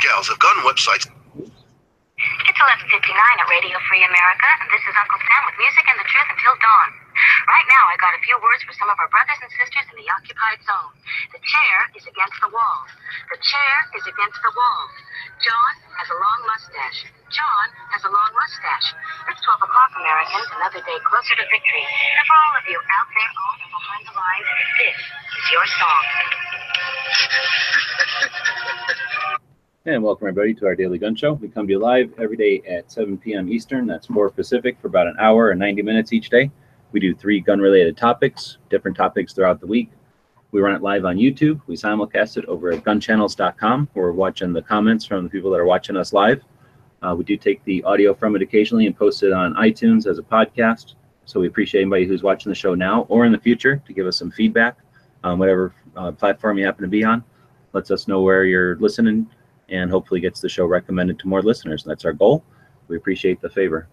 gals have gone websites. It's 11:59 at Radio Free America, and this is Uncle Sam with music and the truth until dawn. Right now, I got a few words for some of our brothers and sisters in the occupied zone. The chair is against the wall. The chair is against the wall. John has a long mustache. John has a long mustache. It's 12 o'clock, Americans, another day closer to victory. And for all of you out there on and behind the lines, this is your song. And welcome everybody to our daily gun show. We come to you live every day at 7 p.m. Eastern. That's 4 Pacific for about an hour and 90 minutes each day. We do 3 gun-related topics, different topics throughout the week. We run it live on YouTube. We simulcast it over at gunchannels.com. We're watching the comments from the people that are watching us live. We do take the audio from it occasionally and post it on iTunes as a podcast. So we appreciate anybody who's watching the show now or in the future to give us some feedback on whatever platform you happen to be on. Lets us know where you're listening and hopefully gets the show recommended to more listeners. That's our goal. We appreciate the favor.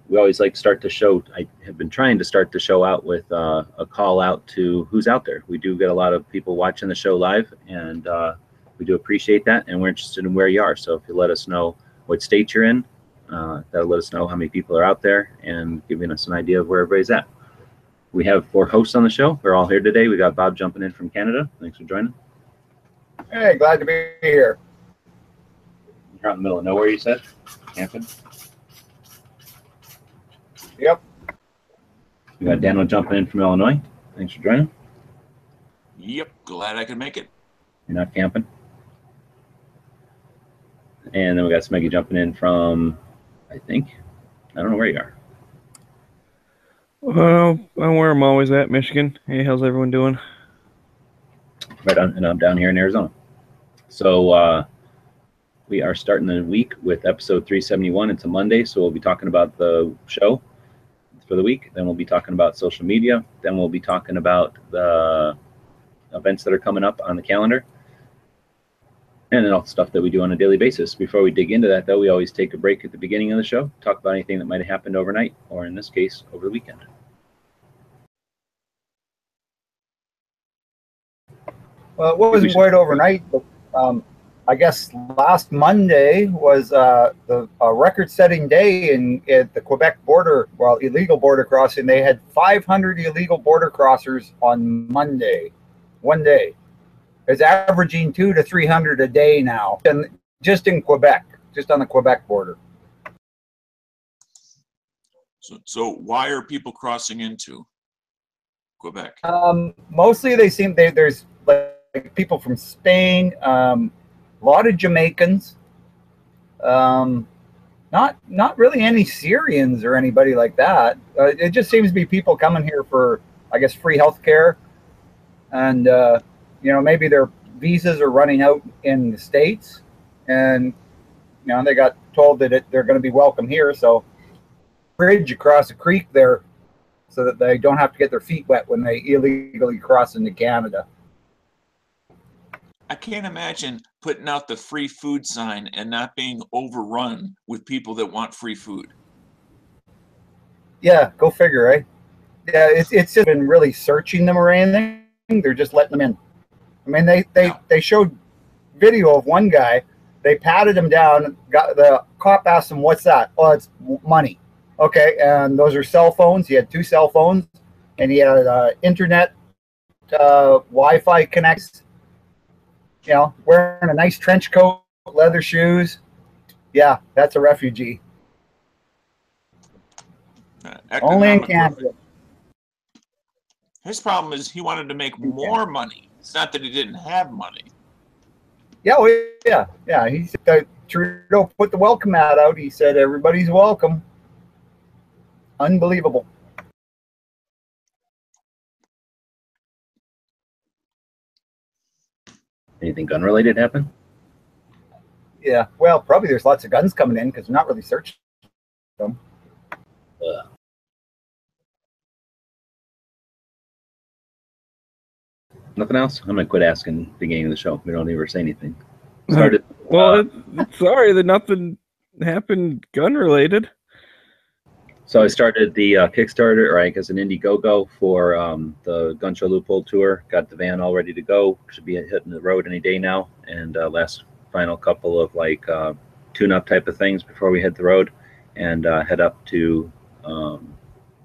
We always like to start the show. I have been trying to start the show out with a call out to who's out there. We do get a lot of people watching the show live, and we do appreciate that, and we're interested in where you are. So if you let us know what state you're in, that'll let us know how many people are out there and giving us an idea of where everybody's at. We have 4 hosts on the show. They're all here today. We got Bob jumping in from Canada. Thanks for joining. Hey, glad to be here. You're out in the middle of nowhere, you said? Camping? Yep. We got Daniel jumping in from Illinois. Thanks for joining. Yep, glad I could make it. You're not camping. And then we got Smeggy jumping in from, I don't know where you are. Well, I'm where I'm always at, Michigan. Hey, how's everyone doing? Right on, and I'm down here in Arizona. So we are starting the week with episode 371. It's a Monday, so we'll be talking about the show for the week. Then we'll be talking about social media. Then we'll be talking about the events that are coming up on the calendar. And then all the stuff that we do on a daily basis. Before we dig into that, though, we always take a break at the beginning of the show, talk about anything that might have happened overnight, or in this case, over the weekend. Well, it wasn't quite overnight, but I guess last Monday was the record-setting day at the Quebec border, illegal border crossing. They had 500 illegal border crossers on Monday, one day. It's averaging 200 to 300 a day now, and just in Quebec, just on the Quebec border. So why are people crossing into Quebec? Mostly there's like people from Spain, a lot of Jamaicans, not really any Syrians or anybody like that. It just seems to be people coming here for, I guess, free health care, and maybe their visas are running out in the States, and they got told that they're going to be welcome here, so bridge across the creek there so that they don't have to get their feet wet when they illegally cross into Canada. I can't imagine putting out the free food sign and not being overrun with people that want free food. Yeah, go figure, eh? Yeah, it's just been really searching them or anything. They're just letting them in. I mean, they showed video of one guy. They patted him down. The cop asked him, "What's that?" "Oh, it's money." "Okay, and those are cell phones." He had 2 cell phones, and he had internet, Wi-Fi connects. Wearing a nice trench coat, leather shoes. Yeah, that's a refugee. Only in Canada. His problem is he wanted to make more money. It's not that he didn't have money. Yeah, yeah. He said Trudeau put the welcome mat out. He said everybody's welcome. Unbelievable. Anything gun-related happen? Yeah, well, probably there's lots of guns coming in because they're not really searching them. Nothing else? I'm going to quit asking at the beginning of the show. We don't ever say anything. Sorry that nothing happened gun-related. So I started the Kickstarter, or I guess an Indiegogo for the Gun Show Loophole Tour. Got the van all ready to go. Should be hitting the road any day now. And last final couple of like tune-up type of things before we hit the road and head up to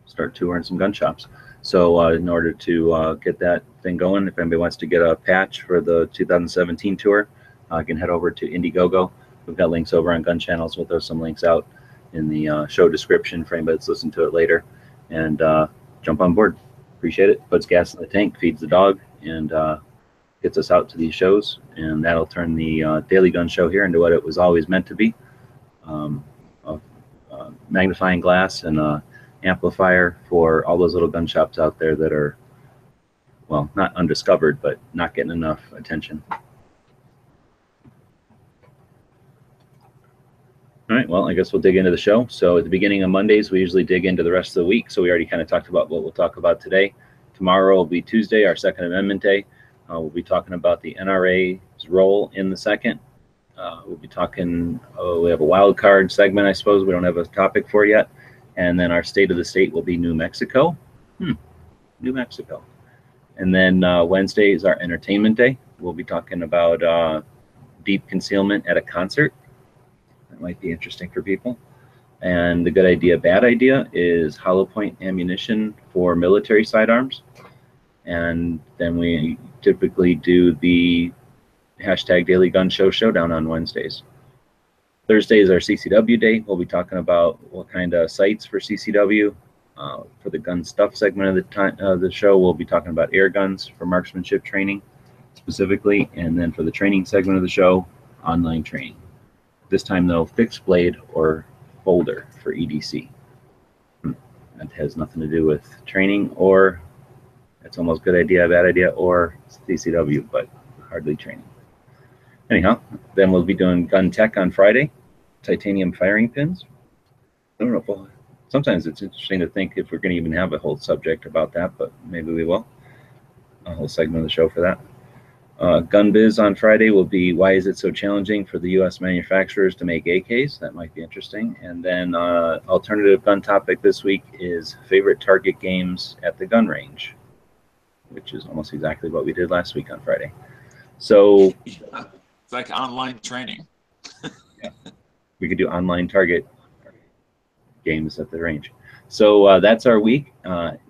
start touring some gun shops. So in order to get that thing going, if anybody wants to get a patch for the 2017 tour, you can head over to Indiegogo. We've got links over on Gun Channels. We'll throw some links out in the show description for anybody that's listening to it later. And jump on board. Appreciate it. Puts gas in the tank, feeds the dog, and gets us out to these shows. And that'll turn the Daily Gun Show here into what it was always meant to be. A magnifying glass and amplifier for all those little gun shops out there that are, well, not undiscovered, but not getting enough attention. All right, well, I guess we'll dig into the show. So at the beginning of Mondays, we usually dig into the rest of the week. So we already kind of talked about what we'll talk about today. Tomorrow will be Tuesday, our Second Amendment Day. We'll be talking about the NRA's role in the second. We'll be talking, we have a wild card segment, I suppose. We don't have a topic for yet. And then our state of the state will be New Mexico. New Mexico. And then Wednesday is our entertainment day. We'll be talking about deep concealment at a concert. That might be interesting for people. And the good idea, bad idea is hollow point ammunition for military sidearms. And then we typically do the hashtag Daily Gun Show Showdown on Wednesdays. Thursday is our CCW day. We'll be talking about what kind of sights for CCW. For the gun stuff segment of the show, we'll be talking about air guns for marksmanship training specifically. And then for the training segment of the show, online training. This time, though, fixed blade or folder for EDC. That has nothing to do with training, or it's almost good idea, bad idea, or CCW, but hardly training. Anyhow, then we'll be doing gun tech on Friday, titanium firing pins. I don't know if sometimes it's interesting to think if we're going to even have a whole subject about that, but maybe we will. A whole segment of the show for that. Gun Biz on Friday will be why is it so challenging for the U.S. manufacturers to make AKs? That might be interesting. And then alternative gun topic this week is favorite target games at the gun range, which is almost exactly what we did last week on Friday. So it's like online training. Yeah, we could do online target games at the range. So that's our week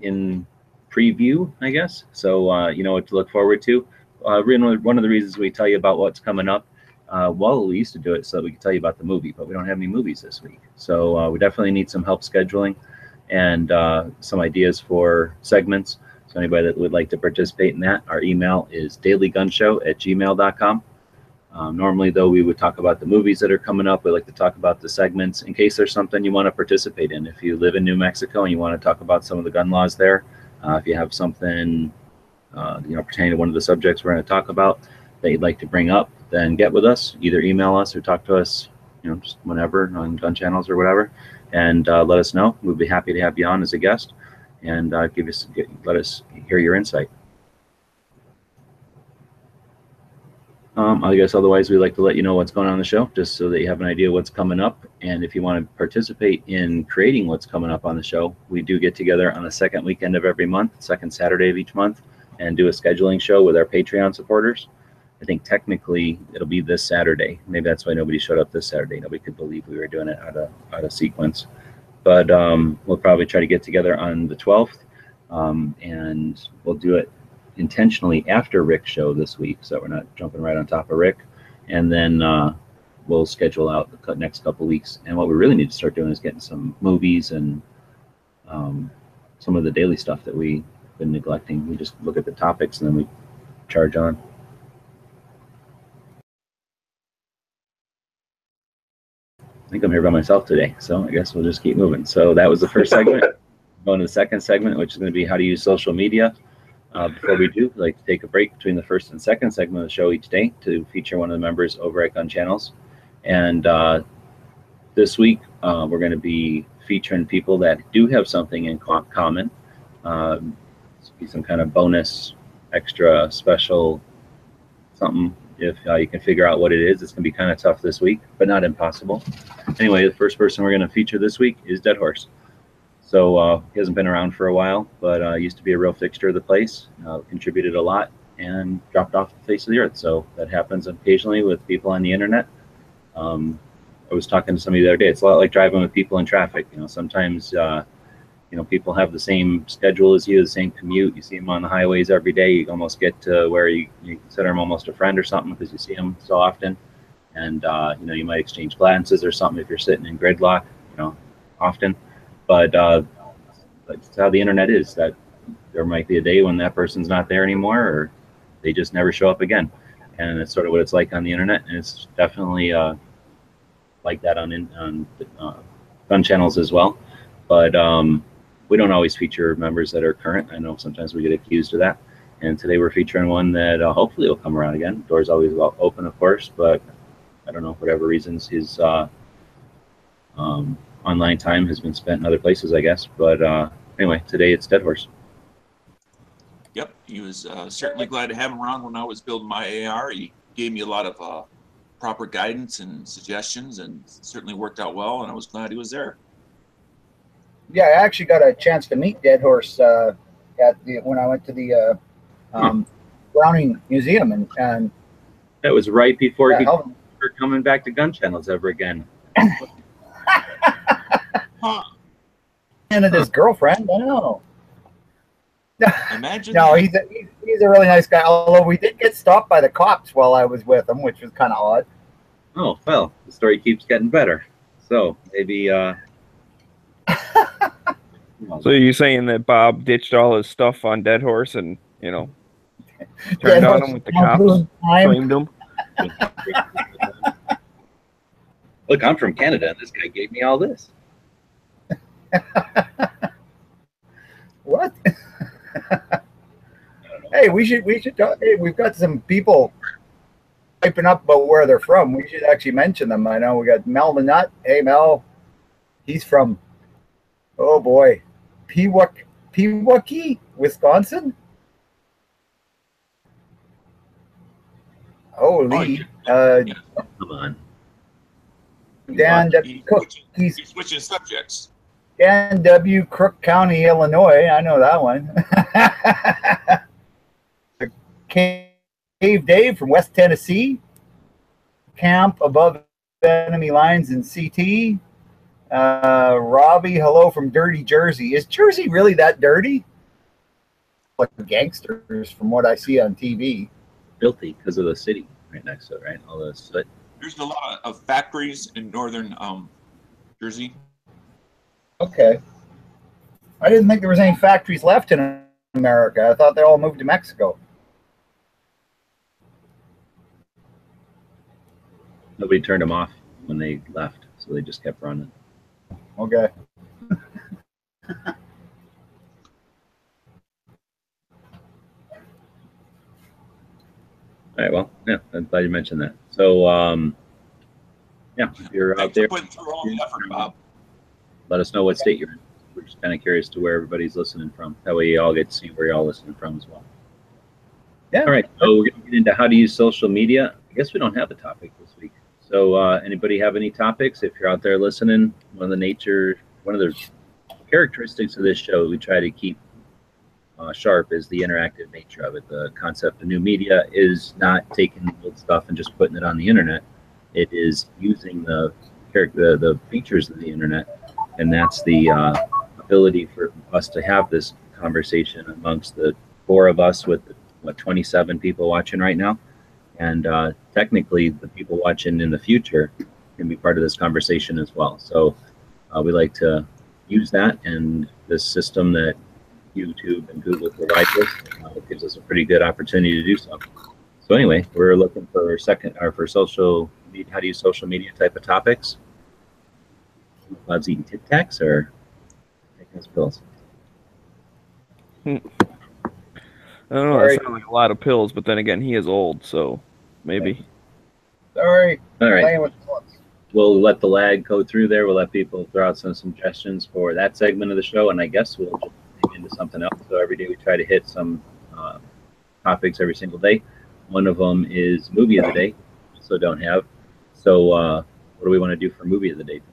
in preview, I guess. So you know what to look forward to. One of the reasons we tell you about what's coming up, well, we used to do it so that we could tell you about the movie, but we don't have any movies this week. So we definitely need some help scheduling and some ideas for segments. So anybody that would like to participate in that, our email is dailygunshow@gmail.com. Normally, though, we would talk about the movies that are coming up. We like to talk about the segments in case there's something you want to participate in. If you live in New Mexico and you want to talk about some of the gun laws there, if you have something pertaining to one of the subjects we're going to talk about that you'd like to bring up, then get with us. Either email us or talk to us, just whenever on Gun Channels or whatever, and let us know. We'd be happy to have you on as a guest and let us hear your insight. I guess otherwise we'd like to let you know what's going on in the show, just so that you have an idea what's coming up. And if you want to participate in creating what's coming up on the show, we do get together on the second weekend of every month, second Saturday of each month, and do a scheduling show with our Patreon supporters. I think technically it'll be this Saturday. Maybe that's why nobody showed up this Saturday. Nobody could believe we were doing it out of sequence. But we'll probably try to get together on the 12th, and we'll do it intentionally after Rick's show this week, so we're not jumping right on top of Rick. And then we'll schedule out the next couple weeks. And what we really need to start doing is getting some movies and some of the daily stuff that we've been neglecting. We just look at the topics and then we charge on. I think I'm here by myself today, so I guess we'll just keep moving. So that was the first segment. Going to the second segment, which is going to be how to use social media. Before we do, we'd like to take a break between the first and second segment of the show each day to feature one of the members over at Gun Channels. And this week, we're going to be featuring people that do have something in common. Be some kind of bonus, extra, special something. If you can figure out what it is, it's going to be kind of tough this week, but not impossible. Anyway, the first person we're going to feature this week is Dead Horse. So he hasn't been around for a while, but used to be a real fixture of the place, contributed a lot, and dropped off the face of the earth. So that happens occasionally with people on the internet. I was talking to somebody the other day. It's a lot like driving with people in traffic. Sometimes people have the same schedule as you, the same commute. You see them on the highways every day. You almost get to where you consider them almost a friend or something because you see them so often. And you might exchange glances or something if you're sitting in gridlock, often. But that's how the internet is. That there might be a day when that person's not there anymore, or they just never show up again. And it's sort of what it's like on the internet, and it's definitely like that on gun channels as well. But we don't always feature members that are current. I know sometimes we get accused of that. And today we're featuring one that hopefully will come around again. Door's always open, of course, but I don't know, for whatever reasons, his online time has been spent in other places, I guess. But anyway, today it's Dead Horse. Yep, he was certainly glad to have him around when I was building my AR. He gave me a lot of proper guidance and suggestions, and certainly worked out well, and I was glad he was there. Yeah, I actually got a chance to meet Dead Horse when I went to the Browning Museum, and that was right before he was coming back to gun channels ever again. And his girlfriend, I know. Imagine. No, he's a really nice guy. Although we did get stopped by the cops while I was with him, which was kind of odd. Oh well, the story keeps getting better. So maybe. So you're saying that Bob ditched all his stuff on Dead Horse and turned on him with the cops, claimed him? Look, I'm from Canada, and this guy gave me all this. What? Hey, we should talk. Hey, we've got some people typing up about where they're from. We should actually mention them. I know we got Mel the Nut. Hey, Mel. He's from, oh boy, Pewaukee, Wisconsin. Holy. Come on. Dan W. Cook. He's switching subjects. Dan W. Crook County, Illinois. I know that one. Cave Dave from West Tennessee. Camp above enemy lines in CT. Robbie, hello from Dirty Jersey. Is Jersey really that dirty? Like gangsters from what I see on TV. Filthy because of the city right next to it, right? All the soot. There's a lot of factories in northern Jersey. Okay. I didn't think there was any factories left in America. I thought they all moved to Mexico. Nobody turned them off when they left, so they just kept running. Okay. All right, well, yeah, I'm glad you mentioned that. So, yeah, if you're out there, Putting through all the effort, Bob. let us know what state you're in. We're just kind of curious to where everybody's listening from. That way you all get to see where you're all listening from as well. Yeah. All right, so we're going to get into how to use social media. I guess we don't have a topic this week. So anybody have any topics? If you're out there listening, one of the characteristics of this show we try to keep sharp is the interactive nature of it. The concept of new media is not taking the old stuff and just putting it on the internet. It is using the features of the internet, and that's the ability for us to have this conversation amongst the four of us with 27 people watching right now. And technically, the people watching in the future can be part of this conversation as well. So we like to use that, and this system that YouTube and Google provide us gives us a pretty good opportunity to do so. So anyway, we're looking for for social media, how to use social media type of topics. Bob's eating Tic Tacs or taking his pills. I don't know. That sounds like a lot of pills, but then again, he is old, so maybe. Sorry. All right. Playing with bullets. We'll let the lag go through there. We'll let people throw out some suggestions for that segment of the show, and I guess we'll just dig into something else. So every day we try to hit some topics every single day. One of them is movie of the day, so don't have. So what do we want to do for movie of the day today?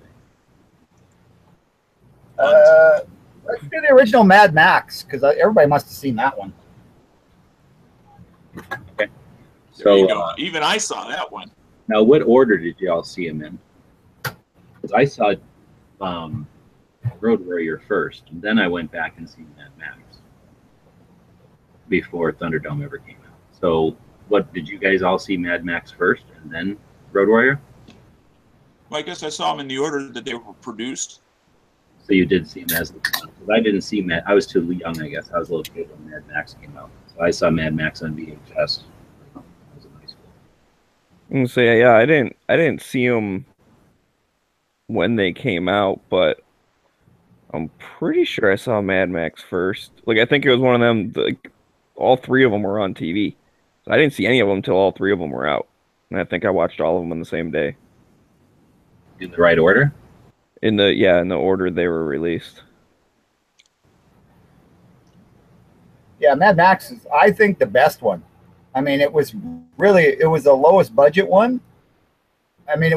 Let's do the original Mad Max, because everybody must have seen that one. There So you go. Even I saw that one. now, what order did y'all see him in? Because I saw Road Warrior first, and then I went back and seen Mad Max before Thunderdome ever came out. So, what did you guys all see? Mad Max first, and then Road Warrior? Well, I guess I saw them in the order that they were produced. So you did see him as the because I didn't see Mad. I was too young, I guess. I was a little kid when Mad Max came out, so I saw Mad Max on VHS. I was in high school. I'm gonna say, yeah, I didn't see them when they came out, but I'm pretty sure I saw Mad Max first. Like, I think it was one of them. All three of them were on TV. So I didn't see any of them until all three of them were out, and I think I watched all of them on the same day. In the right order? In the order they were released. Yeah, Mad Max is, I think, the best one. I mean, it was the lowest budget one. I mean,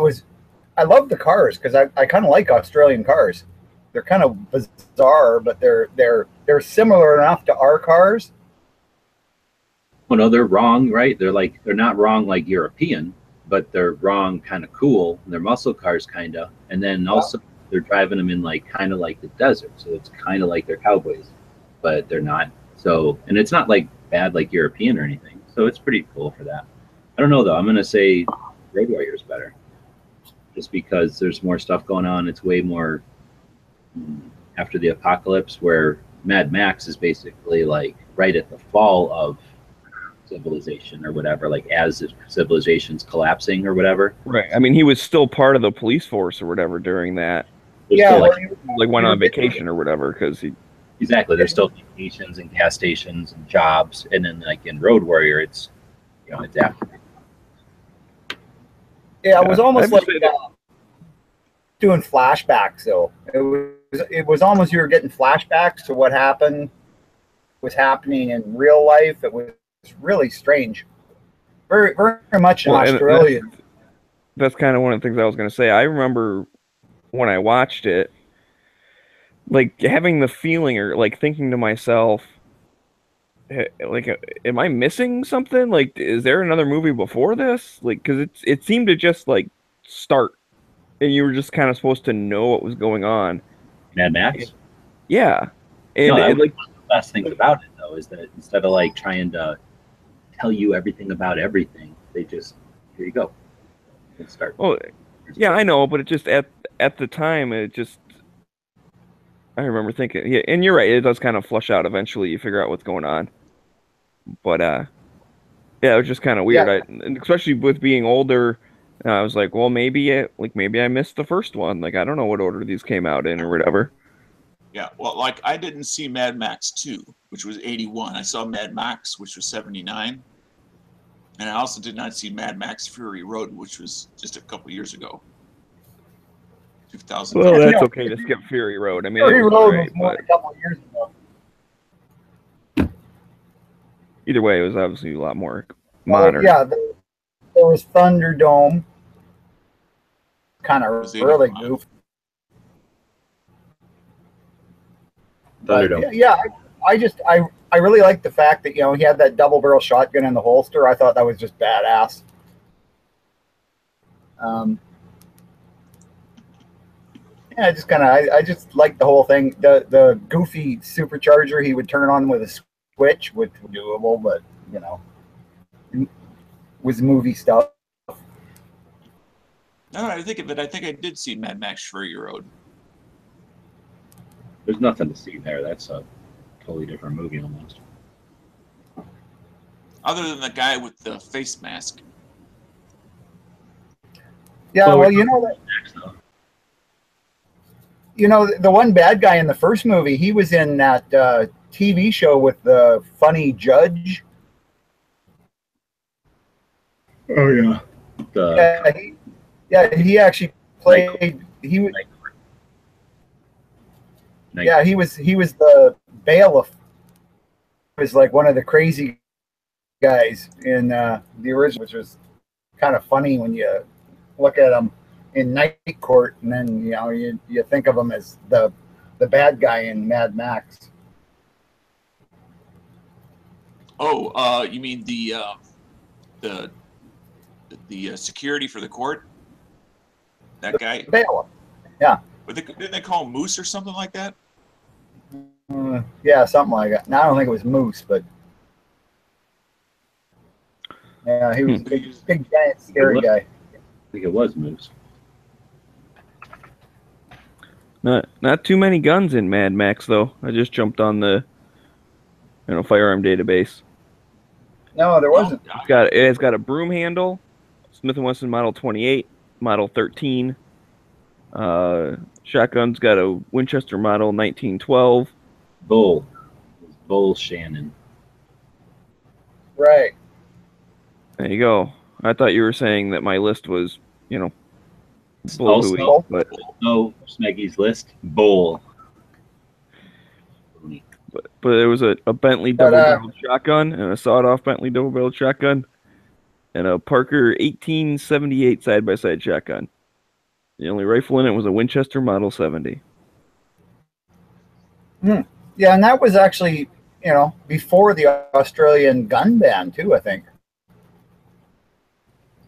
I love the cars because I kind of like Australian cars. They're kind of bizarre, but they're similar enough to our cars. Well, no, they're wrong, right? They're not wrong like European, but they're wrong kind of cool. And they're muscle cars kind of, and then also they're driving them in kind of like the desert, so it's kind of like they're cowboys, but they're not. So, and it's not like bad like European or anything. So it's pretty cool for that. I don't know though. I'm gonna say Road Warrior is better, just because there's more stuff going on. It's way more after the apocalypse, where Mad Max is basically like right at the fall of civilization or whatever, like as civilization's collapsing or whatever. Right. I mean, he was still part of the police force or whatever during that. Yeah, Like went on vacation or whatever because he. Exactly. There's still stations and gas stations and jobs, and then like in Road Warrior, it's it's after. Yeah, it was almost like doing flashbacks. Though it was almost you were getting flashbacks to what was happening in real life. It was really strange. Very, very much in Australia. That's kind of one of the things I was going to say. I remember when I watched it, like having the feeling or like thinking to myself, like, am I missing something? Like, is there another movie before this? Like, because it seemed to just like start, and you were just kind of supposed to know what was going on. Mad Max. Yeah, and no, like one of the best things about it though is that instead of like trying to tell you everything about everything, they just here you go. Let's start. Oh, yeah, I know, but it just at the time it just. I remember thinking, yeah, and you're right. It does kind of flush out eventually. You figure out what's going on, but yeah, it was just kind of weird. Yeah. And especially with being older, I was like, well, maybe I missed the first one. Like I don't know what order these came out in or whatever. Yeah, well, like I didn't see Mad Max 2, which was 81. I saw Mad Max, which was 79, and I also did not see Mad Max Fury Road, which was just a couple years ago. 2000. Well, that's okay to skip Fury Road. I mean, Fury Road right, was more than a couple of years ago. Either way, it was obviously a lot more modern. Yeah, there was Thunderdome. Kind of really goofy. Thunderdome. Yeah, I really liked the fact that he had that double barrel shotgun in the holster. I thought that was just badass. Yeah, I just liked the whole thing. The goofy supercharger he would turn on with a switch, which was doable, but was movie stuff. Now that I think of it, I think I did see Mad Max Fury Road. There's nothing to see there. That's a totally different movie almost. Other than the guy with the face mask. Yeah, well, the one bad guy in the first movie, he was in that TV show with the funny judge. Oh yeah. He actually played. He was. Yeah, he was the bailiff. He was like one of the crazy guys in the original, which was kind of funny when you look at him in Night Court, and then you think of him as the bad guy in Mad Max. Oh, you mean the security for the court? That guy? Bailiff. Yeah. But didn't they call him Moose or something like that? Yeah, something like that. Now, I don't think it was Moose, but yeah, he was a big giant, scary guy. I think it was Moose. Not too many guns in Mad Max though. I just jumped on the firearm database. No, there wasn't. It's got a broom handle, Smith & Wesson Model 28, Model 13. Shotgun's got a Winchester Model 1912. Bull Shannon. Right. There you go. I thought you were saying that my list was, Also, bull, but no, Smeggy's list. Bull. But there was a Bentley double-barreled shotgun and a sawed-off Bentley double-barreled shotgun and a Parker 1878 side-by-side shotgun. The only rifle in it was a Winchester Model 70. Yeah, and that was actually, before the Australian gun ban too, I think.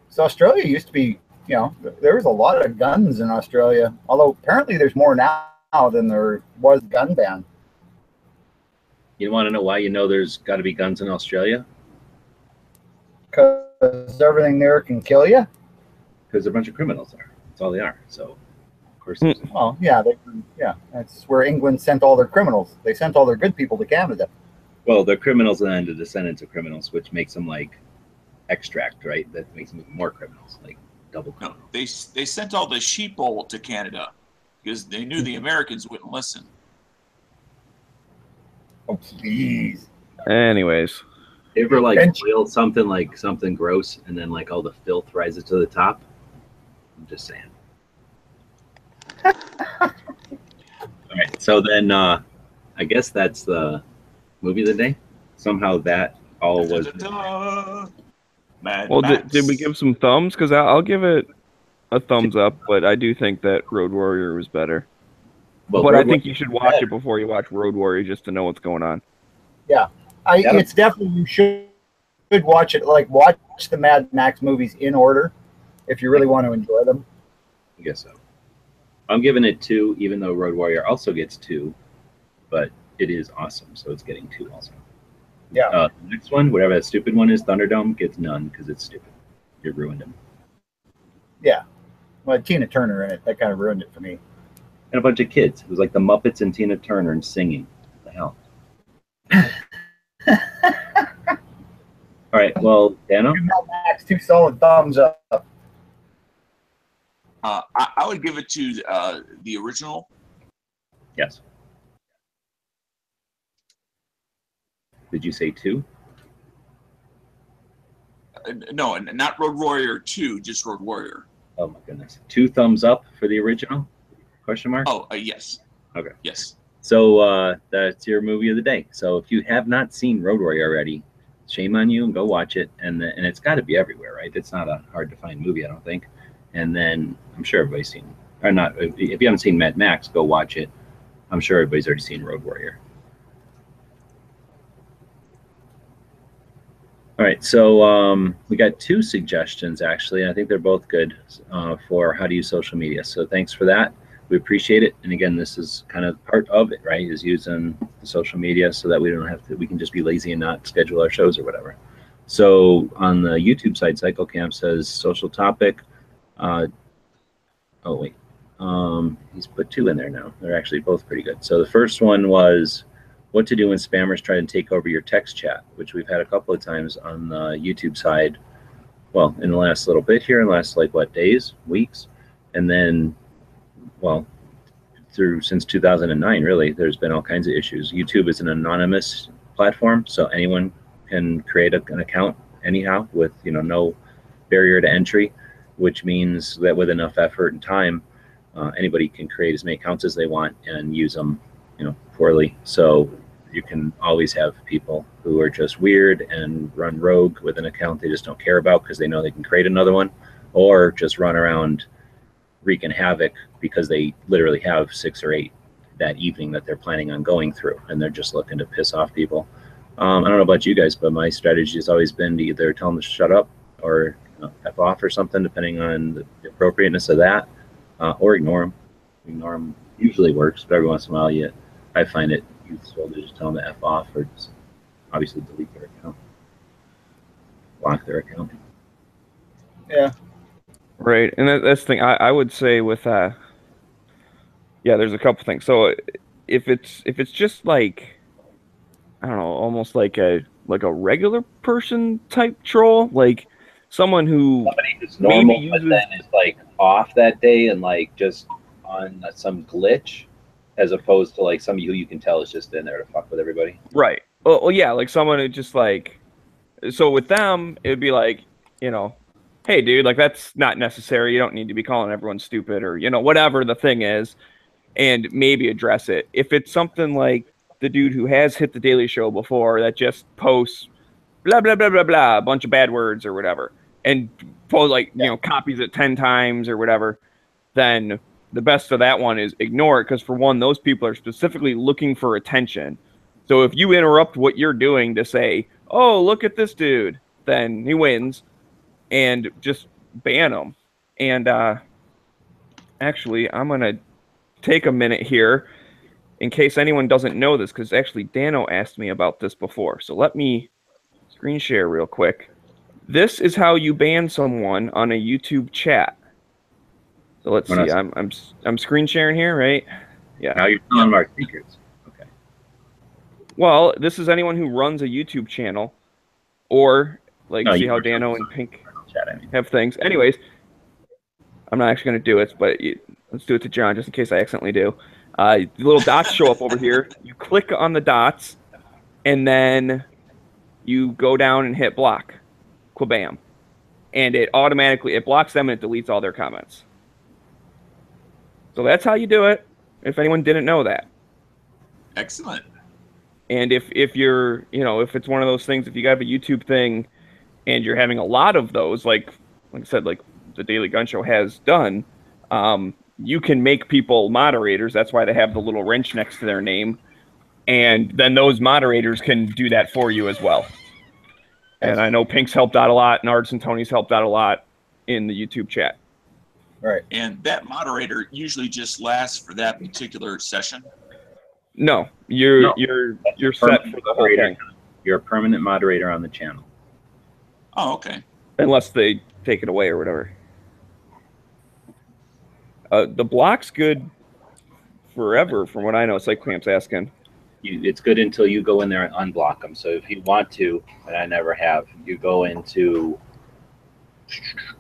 So Australia used to be, there was a lot of guns in Australia, although apparently there's more now than there was gun ban. You want to know why there's got to be guns in Australia? Because everything there can kill you? Because a bunch of criminals there. That's all they are. So, of course. Well, yeah, that's where England sent all their criminals. They sent all their good people to Canada. Well, they're criminals and then the descendants of criminals, which makes them like extract, right? That makes them even more criminals, like double criminals. No, they sent all the sheeple to Canada because they knew the Americans wouldn't listen. Oh, please. Anyways. You ever boil something gross and then like all the filth rises to the top? I'm just saying. All right, so then I guess that's the movie of the day. Somehow that all was. Well, did we give some thumbs? Because I'll give it a thumbs up, but I do think that Road Warrior was better. Well, but I think you should watch it before you watch Road Warrior just to know what's going on. Yeah, it's definitely, you should watch it. Like, watch the Mad Max movies in order if you really want to enjoy them. I guess so. I'm giving it 2, even though Road Warrior also gets 2, but it is awesome, so it's getting 2 also. Yeah. The next one, whatever that stupid one is, Thunderdome, gets none because it's stupid. You ruined him. Yeah. Well, Tina Turner in it, that kind of ruined it for me. And a bunch of kids. It was like the Muppets and Tina Turner and singing. What the hell? All right. Well, Dano? Mad Max, 2 solid thumbs up. I would give it to the original. Yes. Did you say 2? No, not Road Warrior 2, just Road Warrior. Oh my goodness. 2 thumbs up for the original? Question mark? Oh, yes. Okay. Yes. So that's your movie of the day. So if you have not seen Road Warrior already, shame on you and go watch it. And it's got to be everywhere, right? It's not a hard to find movie, I don't think. And then I'm sure everybody's seen, or not. If you haven't seen Mad Max, go watch it. I'm sure everybody's already seen Road Warrior. All right, so we got 2 suggestions actually. I think they're both good for how to use social media. So thanks for that. We appreciate it. And again, this is kind of part of it, right? Is using the social media so that we don't have to. We can just be lazy and not schedule our shows or whatever. So on the YouTube side, CycleCamp says social topic. Oh wait, he's put 2 in there now. They're actually both pretty good. So the first one was what to do when spammers try to take over your text chat, which we've had a couple of times on the YouTube side. Well, in the last little bit here, in the last days, weeks, and then, well, since 2009, really, there's been all kinds of issues. YouTube is an anonymous platform, so anyone can create an account anyhow with no barrier to entry, which means that with enough effort and time, anybody can create as many accounts as they want and use them, poorly. So you can always have people who are just weird and run rogue with an account they just don't care about because they know they can create another one, or just run around wreaking havoc because they literally have 6 or 8 that evening that they're planning on going through, and they're just looking to piss off people. I don't know about you guys, but my strategy has always been to either tell them to shut up or F off or something, depending on the appropriateness of that, or ignore them. Ignore them usually works, but every once in a while, I find it useful to just tell them to F off or just obviously delete their account, block their account. Yeah. Right, and that's the thing. I would say with yeah, there's a couple things. So if it's just like, I don't know, almost like a regular person type troll, like someone who Somebody who's normal maybe but uses, then is like off that day and like just on some glitch, as opposed to like somebody who you can tell is just in there to fuck with everybody. right. Well, yeah, like someone who just like, so with them, it'd be like, you know, hey, dude, like that's not necessary. You don't need to be calling everyone stupid or, you know, whatever the thing is, and maybe address it. If it's something like the dude who has hit the Daily Show before that just posts blah, blah, blah, blah, blah, a bunch of bad words or whatever, and post like, you know, copies it 10 times or whatever, then the best of that one is ignore it. Because for one, those people are specifically looking for attention. So if you interrupt what you're doing to say, oh, look at this dude, then he wins, and just ban them. And actually, I'm going to take a minute here in case anyone doesn't know this, because actually Dano asked me about this before. So let me screen share real quick. This is how you ban someone on a YouTube chat. So let's see. I'm screen sharing here, right? Yeah. Now you're telling them our secrets. Okay. Well, this is anyone who runs a YouTube channel, or like see how Dano and Pink have things. Anyways, I'm not actually going to do it, but let's do it to John just in case I accidentally do. The little dots show up over here. You click on the dots, and then you go down and hit block. Bam. And it automatically blocks them and it deletes all their comments. So that's how you do it, if anyone didn't know that. Excellent. And if you're, you know, if it's one of those things, if you have a YouTube thing and you're having a lot of those, like I said, like the Daily Gun Show has done, you can make people moderators. That's why they have the little wrench next to their name. And then those moderators can do that for you as well. And I know Pink's helped out a lot, and Arts and Tony's helped out a lot in the YouTube chat. Right. And that moderator usually just lasts for that particular session? No, you're set for the whole thing. You're a permanent moderator on the channel. Oh, okay. Unless they take it away or whatever. The block's good forever, from what I know. It's like Clamp's asking. It's good until you go in there and unblock them. So if you want to, and I never have, you go into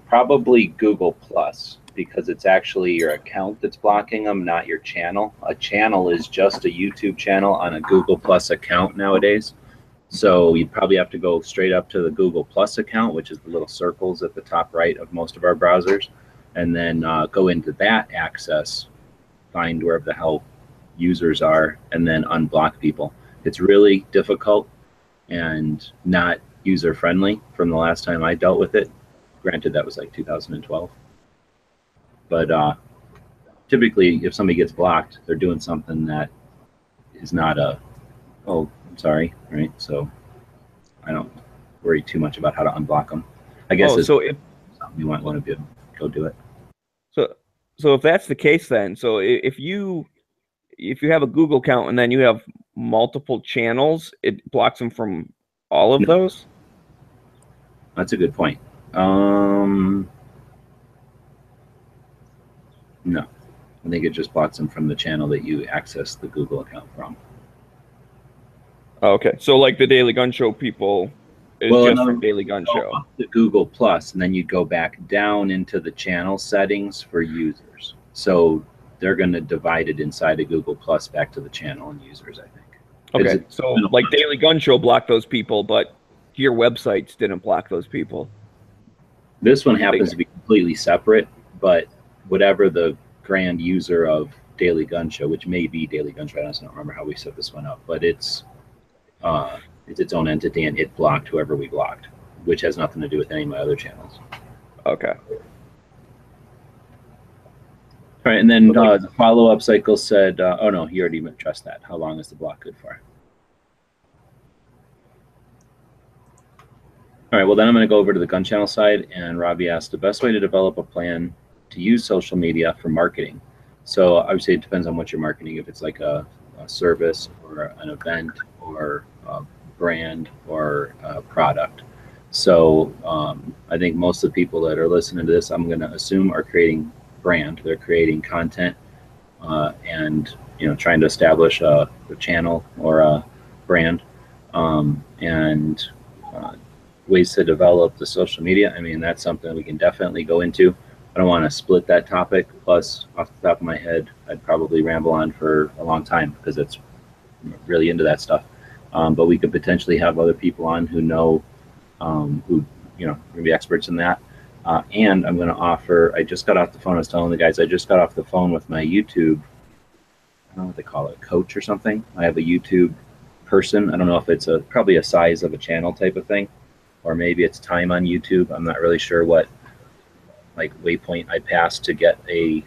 probably Google Plus, because it's actually your account that's blocking them, not your channel. A channel is just a YouTube channel on a Google Plus account nowadays. So you'd probably have to go straight up to the Google Plus account, which is the little circles at the top right of most of our browsers, and then go into that access, find wherever the hell users are, and then unblock people. It's really difficult and not user friendly from the last time I dealt with it. Granted, that was like 2012. But typically, if somebody gets blocked, they're doing something that is not a, oh, I'm sorry, right? So I don't worry too much about how to unblock them. I guess so if you might want to go do it. So if that's the case, then if you have a Google account and then you have multiple channels, it blocks them from all of those? That's a good point. No. I think it just blocks them from the channel that you access the Google account from. Okay. So like the Daily Gun Show people is just from Daily Gun Show. The Google Plus, and then you go back down into the channel settings for users. So they're going to divide it inside of Google Plus back to the channel and users, I think. Okay. So like Daily Gun Show blocked those people, but your websites didn't block those people. This one happens to be completely separate, but whatever the grand user of Daily Gun Show, which may be Daily Gun Show, I don't remember how we set this one up, but it's its own entity, and it blocked whoever we blocked, which has nothing to do with any of my other channels. Okay. All right, and then the follow-up cycle said, oh no, he already addressed that. How long is the block good for? All right, well, then I'm going to go over to the gun channel side, and Robbie asked the best way to develop a plan to use social media for marketing. So obviously it depends on what you're marketing, if it's like a service or an event or a brand or a product. So I think most of the people that are listening to this, I'm going to assume, are creating brand. They're creating content and trying to establish a channel or a brand, and ways to develop the social media. I mean, that's something we can definitely go into. I don't want to split that topic. Plus, off the top of my head, I'd probably ramble on for a long time because it's really into that stuff. But we could potentially have other people on who know, who maybe experts in that. And I'm going to offer. I just got off the phone. I was telling the guys I just got off the phone with my YouTube. I don't know what they call it, coach or something. I have a YouTube person. I don't know if it's probably a size of a channel type of thing, or maybe it's time on YouTube. I'm not really sure what waypoint I passed to get a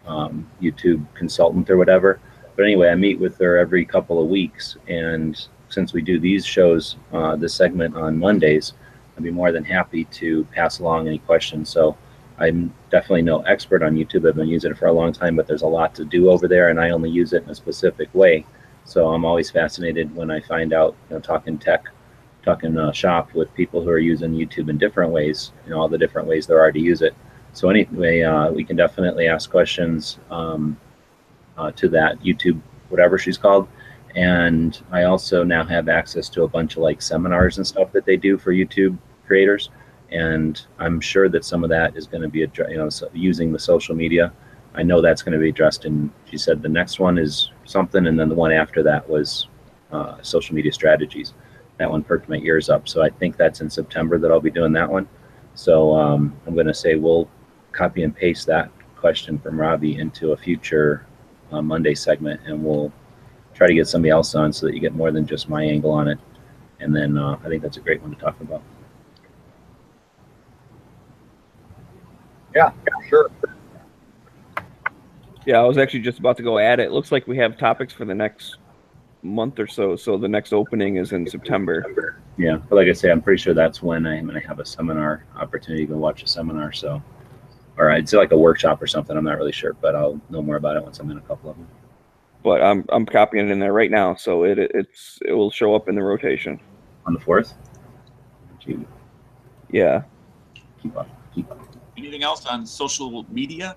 YouTube consultant or whatever. But anyway, I meet with her every couple of weeks, and since we do these shows, this segment on Mondays, I'd be more than happy to pass along any questions. So I'm definitely no expert on YouTube. I've been using it for a long time, but there's a lot to do over there, and I only use it in a specific way. So I'm always fascinated when I find out, talking tech, talking shop with people who are using YouTube in different ways, all the different ways there are to use it. So anyway, we can definitely ask questions to that YouTube, whatever she's called. And I also now have access to a bunch of seminars and stuff that they do for YouTube creators. And I'm sure that some of that is going to be, using the social media. I know that's going to be addressed in, she said the next one is something, and then the one after that was social media strategies. That one perked my ears up. So I think that's in September that I'll be doing that one. So I'm going to say we'll copy and paste that question from Robbie into a future Monday segment, and we'll try to get somebody else on so that you get more than just my angle on it. And then I think that's a great one to talk about. Yeah, sure. Yeah, I was actually just about to go at it. It looks like we have topics for the next month or so. So the next opening is in September. Yeah, but like I say, I'm pretty sure that's when I'm going to have a seminar opportunity to go watch a seminar. So, or I'd say like a workshop or something. I'm not really sure, but I'll know more about it once I'm in a couple of them. But I'm copying it in there right now, so it will show up in the rotation On the 4th. Yeah. Keep up. Anything else on social media?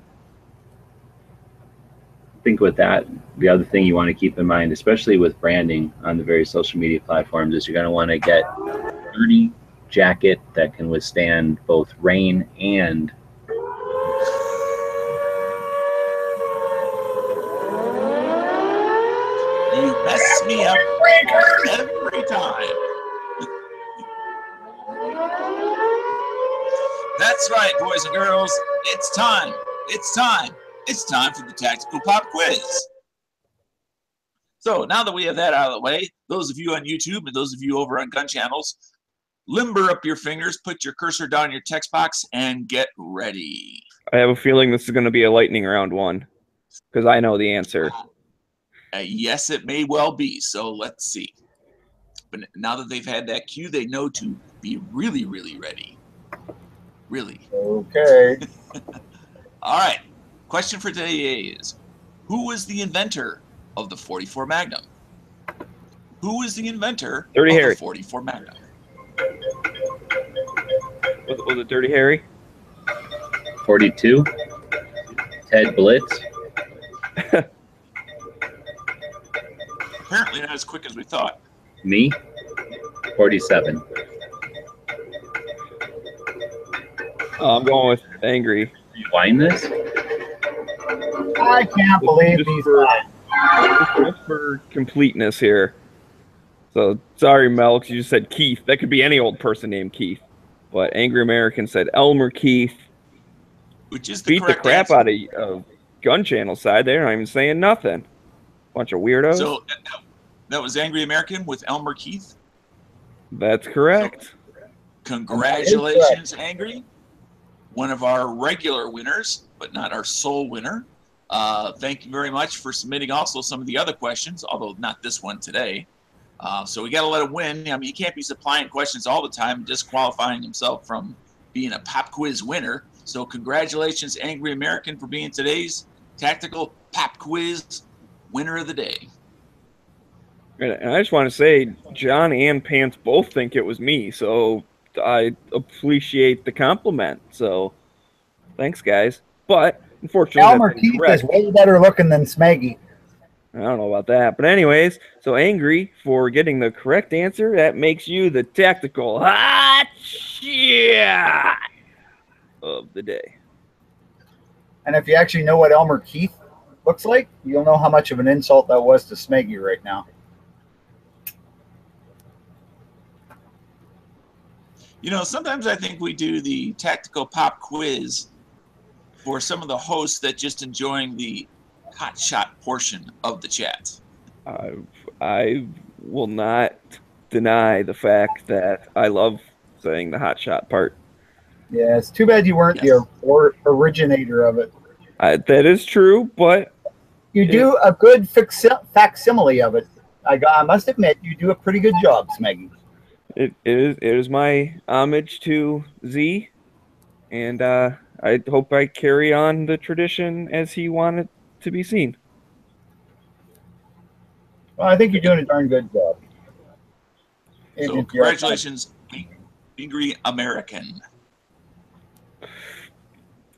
I think with that, the other thing you want to keep in mind, especially with branding on the various social media platforms, is you're going to want to get a sturdy jacket that can withstand both rain and You mess me up every time. That's right, boys and girls. It's time. It's time. It's time for the Tactical Pop Quiz. So now that we have that out of the way, those of you on YouTube and those of you over on gun channels, limber up your fingers, put your cursor down your text box, and get ready. I have a feeling this is going to be a lightning round one because I know the answer. Yes, it may well be. So let's see. But now that they've had that cue, they know to be really, really ready. Really. Okay. All right. Question for today is, who was the inventor of the 44 Magnum? Who was the inventor of Harry. the 44 Magnum? Was it Dirty Harry? 42. Ted Blitz. Apparently not as quick as we thought. Me. 47. I'm going with Angry. Rewind this. I can't believe Just these for- guys. Just for completeness here. So sorry, Mel, 'cause you just said Keith. That could be any old person named Keith. But Angry American said Elmer Keith. Which is the Beat the correct crap answer. out of Gun Channel side. They're not even saying nothing. Bunch of weirdos. So that was Angry American with Elmer Keith. That's correct. Congratulations, Angry. One of our regular winners, but not our sole winner. Thank you very much for submitting also some of the other questions, although not this one today. So we got to let him win. I mean, you can't be supplying questions all the time and disqualifying himself from being a pop quiz winner. So congratulations, Angry American, for being today's tactical pop quiz winner of the day. And I just want to say, John and Pants both think it was me, so I appreciate the compliment. So thanks, guys. But unfortunately, Elmer that's Keith incorrect. is way better looking than Smeggy. I don't know about that. But anyways, so Angry for getting the correct answer. That makes you the tactical hot shot of the day. And if you actually know what Elmer Keith looks like, you'll know how much of an insult that was to Smeggy right now. You know, sometimes I think we do the tactical pop quiz for some of the hosts that just enjoying the hot shot portion of the chat. I will not deny the fact that I love saying the hot shot part. Yeah, it's too bad you weren't Yes. the originator of it. That is true, but You do a good facsimile of it. I must admit, you do a pretty good job, Smeggy. it is my homage to Z, and I hope I carry on the tradition as he wanted to be seen. Well, I think you're doing a darn good job. So If you're- congratulations, Angry American.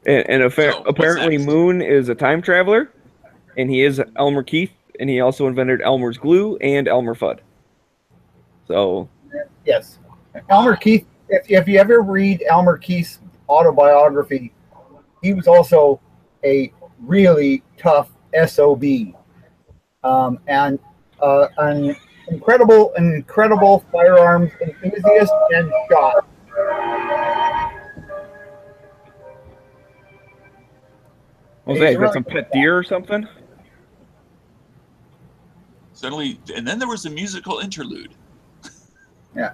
And So, what's apparently next? Moon is a time traveler, and he is Elmer Keith, and he also invented Elmer's glue and Elmer Fudd. So Yes. Elmer Keith, if you ever read Elmer Keith's autobiography, he was also a really tough SOB. And an incredible firearms enthusiast and shot. what was He's that? Is that really some pet deer or something? Suddenly, and then there was a musical interlude. Yeah,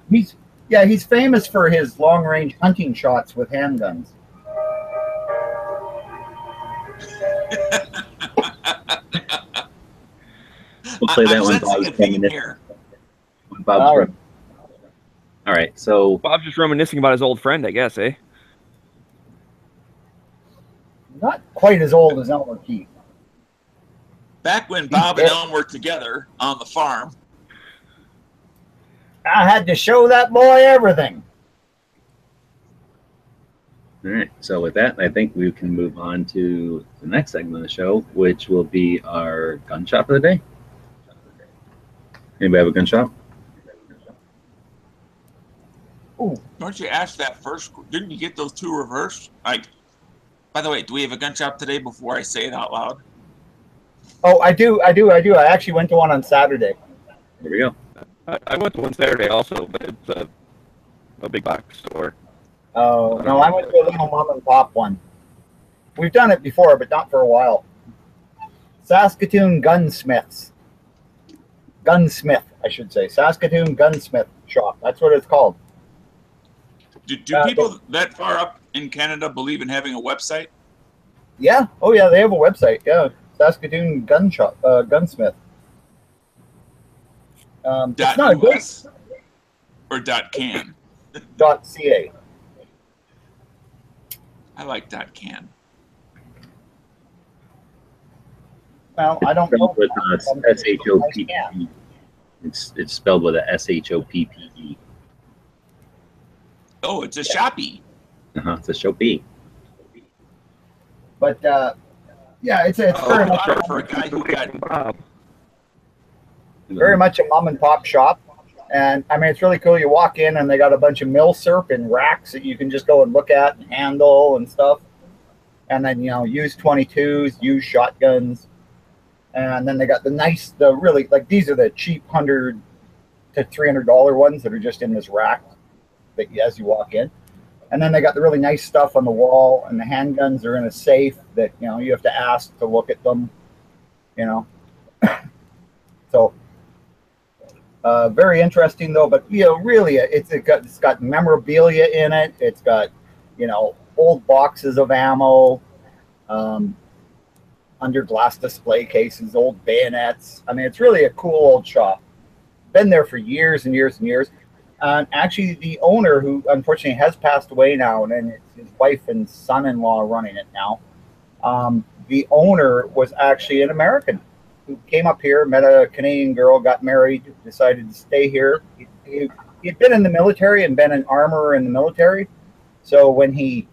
he's famous for his long range hunting shots with handguns. We'll play that I'm one, sensing Bob's a theme reminiscing. here. Bob's All right. rem- All right, so Bob's just reminiscing about his old friend, I guess, eh? Not quite as old as Elmer Keith. Back when Bob and Ellen were together on the farm, I had to show that boy everything. all right. So with that, I think we can move on to the next segment of the show, which will be our gun shop of the day. Anybody have a gun shop? don't you ask that first? Didn't you get those two reversed? Like, by the way, do we have a gun shop today before I say it out loud? Oh, I do. I actually went to one on Saturday. There we go. I went to one Saturday also, but it's a big box store. Oh, no, I went to a little mom and pop one. We've done it before, but not for a while. Saskatoon Gunsmiths. Gunsmith, I should say. Saskatoon Gunsmith Shop. That's what it's called. Do people that far up in Canada believe in having a website? Yeah. Oh, yeah, they have a website. Yeah. Saskatoon Gunsmith. It's not a good .us or .can? .ca. I like .can. Well, I don't know. Spelled with SHOPPE. It's spelled with a SHOPPE. Oh, it's a Shopee. It's a Shopee. But yeah, it's very much For a guy who got Bob. very much a mom and pop shop. And I mean, it's really cool. You walk in and they got a bunch of milsurp in racks that you can just go and look at and handle and stuff. And then, use 22s, use shotguns. And then they got the really, like, these are the cheap $100 to $300 ones that are just in this rack that as you walk in. And then they got the really nice stuff on the wall, and the handguns are in a safe that, you have to ask to look at them, So, very interesting though, but really it's got memorabilia in it. It's got, old boxes of ammo, under glass display cases, old bayonets. I mean, it's really a cool old shop. been there for years and years and years. Actually, the owner, who unfortunately has passed away now, and then it's his wife and son-in-law running it now. The owner was actually an American who came up here, met a Canadian girl, got married, decided to stay here. He'd been in the military and been an armorer in the military. So when he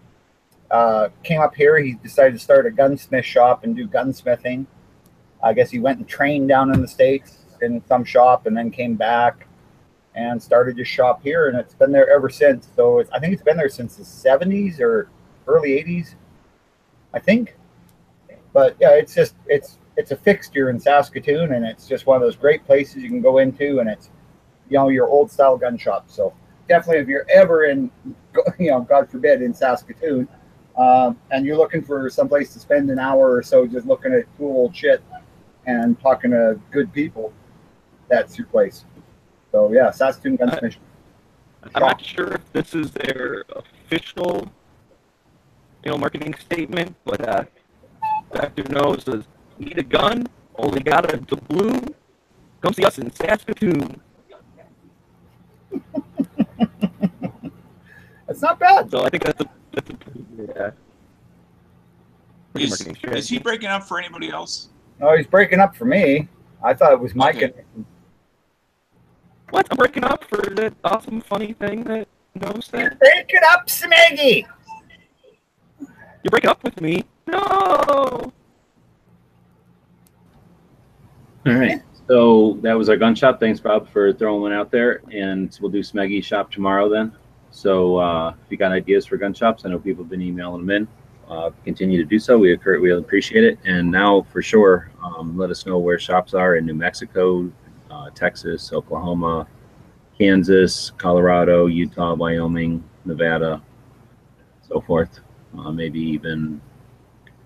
came up here, he decided to start a gunsmith shop and do gunsmithing. I guess he went and trained down in the States in some shop and then came back and started his shop here, and it's been there ever since. So I think it's been there since the 70s or early 80s, I think. But yeah, it's a fixture in Saskatoon, and it's just one of those great places you can go into, and it's, your old style gun shop. So definitely, if you're ever in, God forbid, in Saskatoon, and you're looking for someplace to spend an hour or so just looking at cool old shit and talking to good people, that's your place. So yeah, Saskatoon Gunsmith. I'm not sure if this is their official, marketing statement, but Dr. No says, need a gun? Only got a doubloon? Come see us in Saskatoon. That's not bad. So I think that's a pretty good marketing strategy. Is he breaking up for anybody else? No, he's breaking up for me. I thought it was my Okay. connection. What? I'm breaking up for that awesome, funny thing that No said? Break it up, Smeggy! You're breaking up with me? No! All right. So that was our gun shop. Thanks, Bob, for throwing one out there. And we'll do Smeggy shop tomorrow then. So if you got ideas for gun shops, I know people have been emailing them in. Continue to do so. We appreciate it. And now, for sure, let us know where shops are in New Mexico, Texas, Oklahoma, Kansas, Colorado, Utah, Wyoming, Nevada, so forth. Maybe even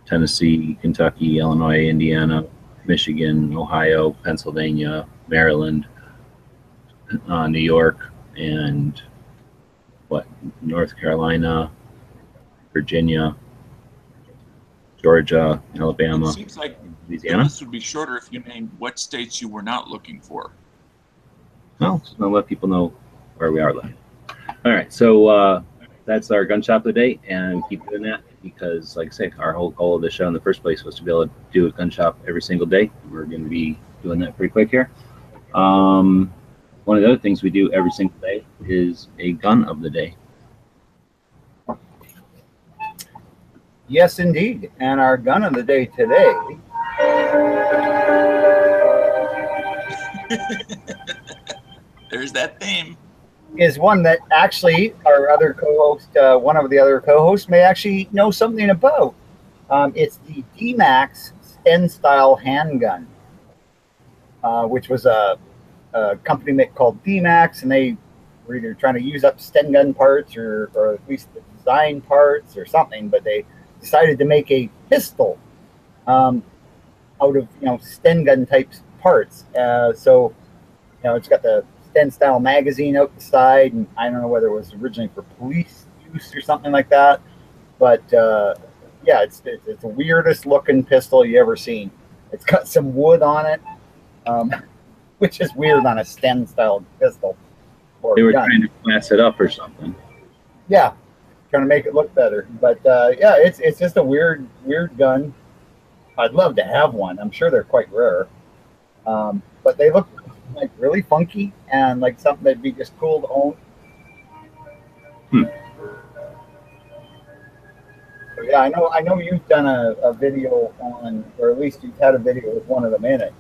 Tennessee, Kentucky, Illinois, Indiana, Michigan, Ohio, Pennsylvania, Maryland, New York, and North Carolina, Virginia, Georgia, Alabama, It seems like the Louisiana. list would be shorter if you named what states you were not looking for. Well, just gonna let people know where we are looking. All right, so that's our gun shop of the day, and we keep doing that because, like I say, our whole goal of the show in the first place was to be able to do a gun shop every single day. We're going to be doing that pretty quick here. One of the other things we do every single day is a gun of the day. Yes, indeed. And our gun of the day today There's that theme. is one that actually our other co-host, one of the other co-hosts, may actually know something about. It's the D-Max Sten style handgun, which was a company called D-Max, and they were either trying to use up Sten gun parts or at least the design parts or something, but they decided to make a pistol out of Sten gun type parts. So it's got the Sten style magazine out the side, and I don't know whether it was originally for police use or something like that, but yeah, it's the weirdest looking pistol you ever seen. It's got some wood on it, which is weird on a Sten style pistol. Or They were gun. trying to class it up or something. Yeah, trying to make it look better. But yeah, it's just a weird gun. I'd love to have one. I'm sure they're quite rare, but they look like really funky and like something that'd be just cool to own. So yeah, I know you've done a video on, or at least you've had a video with one of them in it.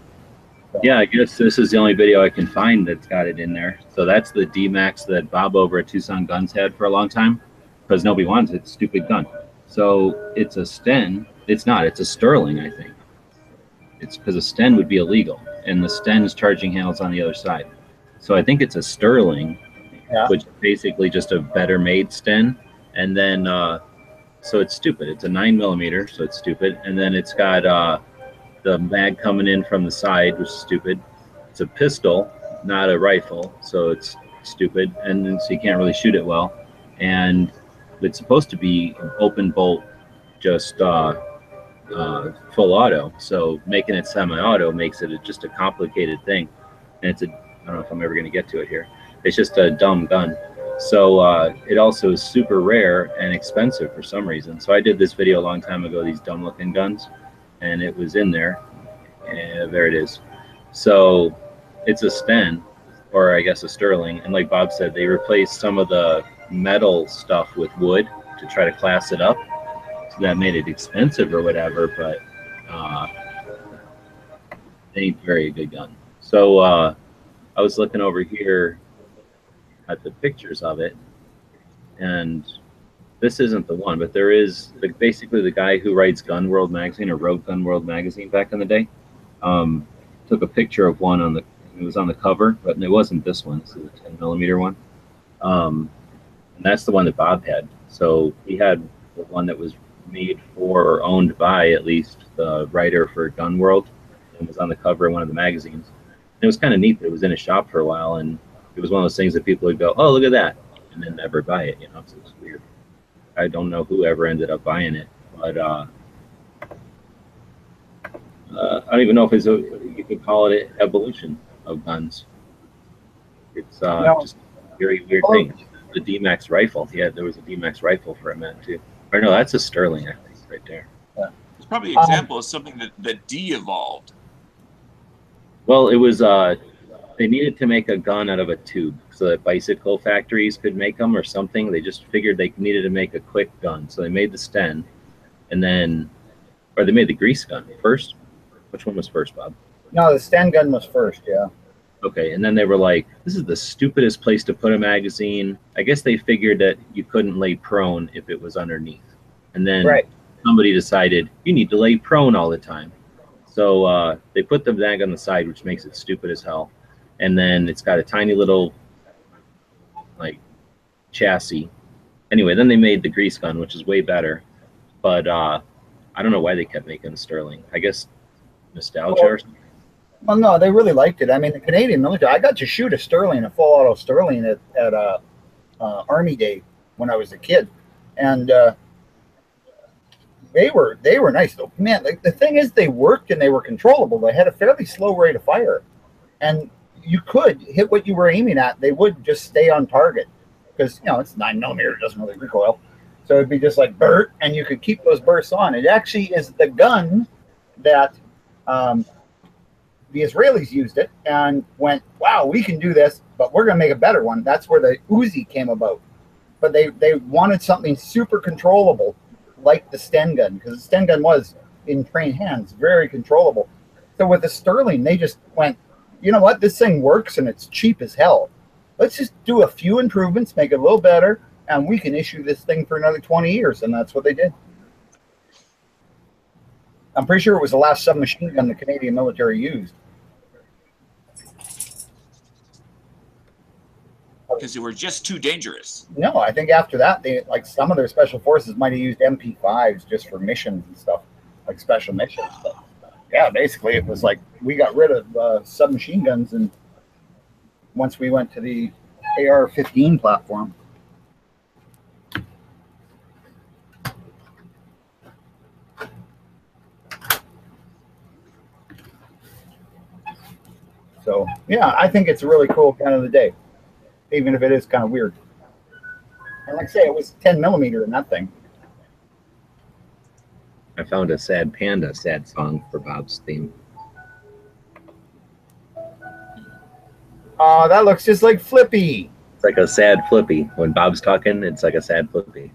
So, Yeah, I guess this is the only video I can find that's got it in there. So that's the D-Max that Bob over at Tucson Guns had for a long time because nobody wants it. It's a stupid gun. So it's a Sten. It's not. It's a Sterling, I think. It's because a Sten would be illegal, and the Sten's charging handle's on the other side. So I think it's a Sterling, Yeah. which is basically just a better made Sten. And then, so it's stupid. It's a 9mm, so it's stupid. And then it's got the mag coming in from the side, which is stupid. It's a pistol, not a rifle, so it's stupid. And then, so you can't really shoot it well. And it's supposed to be open bolt, just full auto. So making it semi-auto makes it just a complicated thing. And it's I don't know if I'm ever going to get to it here. It's just a dumb gun. So it also is super rare and expensive for some reason. So I did this video a long time ago, these dumb looking guns, and it was in there. And there it is. So it's a Sten, or I guess a Sterling. And like Bob said, they replaced some of the metal stuff with wood to try to class it up. So that made it expensive or whatever, but it ain't very good gun. So I was looking over here at the pictures of it, and this isn't the one, but there is basically the guy who writes Gun World magazine, or wrote Gun World magazine back in the day, took a picture of one on the, it was on the cover, but it wasn't this one. This is a 10mm one, and that's the one that Bob had. So he had the one that was made for, or owned by, at least the writer for Gun World, and was on the cover of one of the magazines. And it was kind of neat that it was in a shop for a while, and it was one of those things that people would go, oh, look at that, and then never buy it, you know. So it's weird. I don't know who ever ended up buying it, but I don't even know if it's you could call it an evolution of guns. It's just a very weird thing. The D-Max rifle, yeah, there was a D-Max rifle for a minute too. Or no, that's a Sterling, I think, right there. Yeah. It's probably an example of something that de-evolved. Well, it was they needed to make a gun out of a tube so that bicycle factories could make them or something. They just figured they needed to make a quick gun, so they made the Sten, and then, or they made the grease gun first. Which one was first, Bob? No, the Sten gun was first, yeah. Okay, and then they were like, this is the stupidest place to put a magazine. I guess they figured that you couldn't lay prone if it was underneath. And then somebody decided you need to lay prone all the time. So they put the mag on the side, which makes it stupid as hell. And then it's got a tiny little, like, chassis. Anyway, then they made the grease gun, which is way better. But I don't know why they kept making a Sterling. I guess nostalgia or something. Well, no, they really liked it. I mean, the Canadian military, I got to shoot a Sterling, a full auto Sterling at Army Day when I was a kid. And they were nice though. Man, the thing is, they worked and they were controllable. They had a fairly slow rate of fire, and you could hit what you were aiming at. They would just stay on target because, you know, it's 9mm, it doesn't really recoil. So it'd be just like burst, and you could keep those bursts on. It actually is the gun that the Israelis used it and went, wow, we can do this, but we're going to make a better one. That's where the Uzi came about. But they wanted something super controllable, like the Sten gun, because the Sten gun was, in trained hands, very controllable. So with the Sterling, they just went, you know what, this thing works and it's cheap as hell. Let's just do a few improvements, make it a little better, and we can issue this thing for another 20 years. And that's what they did. I'm pretty sure it was the last submachine gun the Canadian military used. Because they were just too dangerous. No, I think after that, they, like, some of their special forces might have used MP5s just for missions and stuff, like special missions. But yeah, basically it was like we got rid of submachine guns, and once we went to the AR-15 platform. So yeah, I think it's a really cool gun of the day, even if it is kind of weird. And like I say, it was 10mm in that thing. I found a Sad Panda sad song for Bob's theme. Oh, that looks just like Flippy. It's like a sad Flippy. When Bob's talking, it's like a sad Flippy.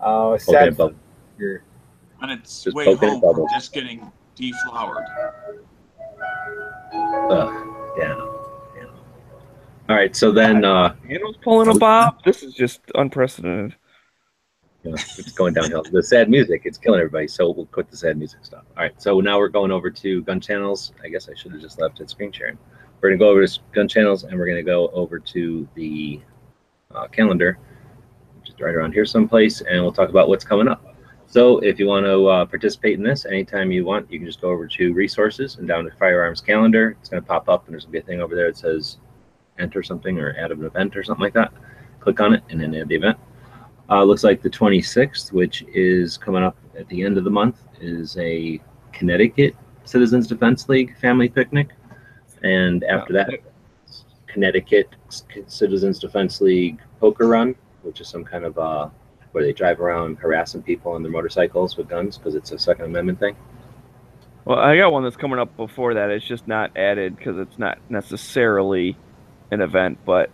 Oh, sad. On its Just way poking home a bubble. from just getting deflowered. Yeah. All right, so then Handle's pulling a Bob. This is just unprecedented. it's going downhill. The sad music, it's killing everybody. So we'll quit the sad music stuff. All right, so now we're going over to gun channels. I guess I should have just left it screen sharing. We're gonna go over to gun channels, and we're gonna go over to the calendar, just right around here someplace, and we'll talk about what's coming up. So if you want to participate in this anytime you want, you can just go over to resources and down to firearms calendar. It's going to pop up, and there's going to be a thing over there that says enter something or add an event or something like that. Click on it and then add the event. Looks like the 26th, which is coming up at the end of the month, is a Connecticut Citizens Defense League family picnic, and after that, Connecticut Citizens Defense League poker run, which is some kind of where they drive around harassing people on their motorcycles with guns because it's a Second Amendment thing. Well, I got one that's coming up before that. It's just not added because it's not necessarily an event, but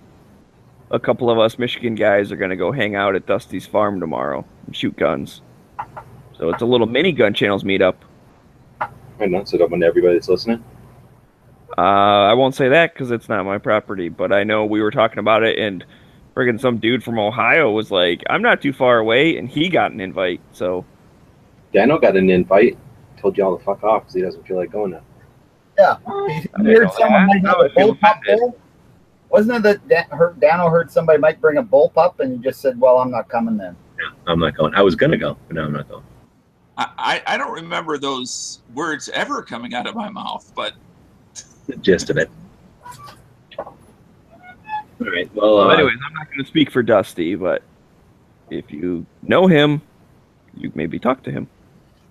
a couple of us Michigan guys are going to go hang out at Dusty's farm tomorrow and shoot guns. So it's a little mini gun channels meetup. I know, so open to everybody that's listening. I won't say that because it's not my property, but I know we were talking about it, and friggin' some dude from Ohio was like, I'm not too far away, and he got an invite, so. Dano got an invite. Told y'all to fuck off because he doesn't feel like going now. Yeah. He heard someone might have a bullpup bull. Wasn't it that Dano heard somebody might bring a bullpup, and he just said, well, I'm not coming then. Yeah, I'm not going. I was going to go, but now I'm not going. I don't remember those words ever coming out of my mouth, but The gist of it. All right. Well, anyways, I'm not going to speak for Dusty, but if you know him, you maybe talk to him.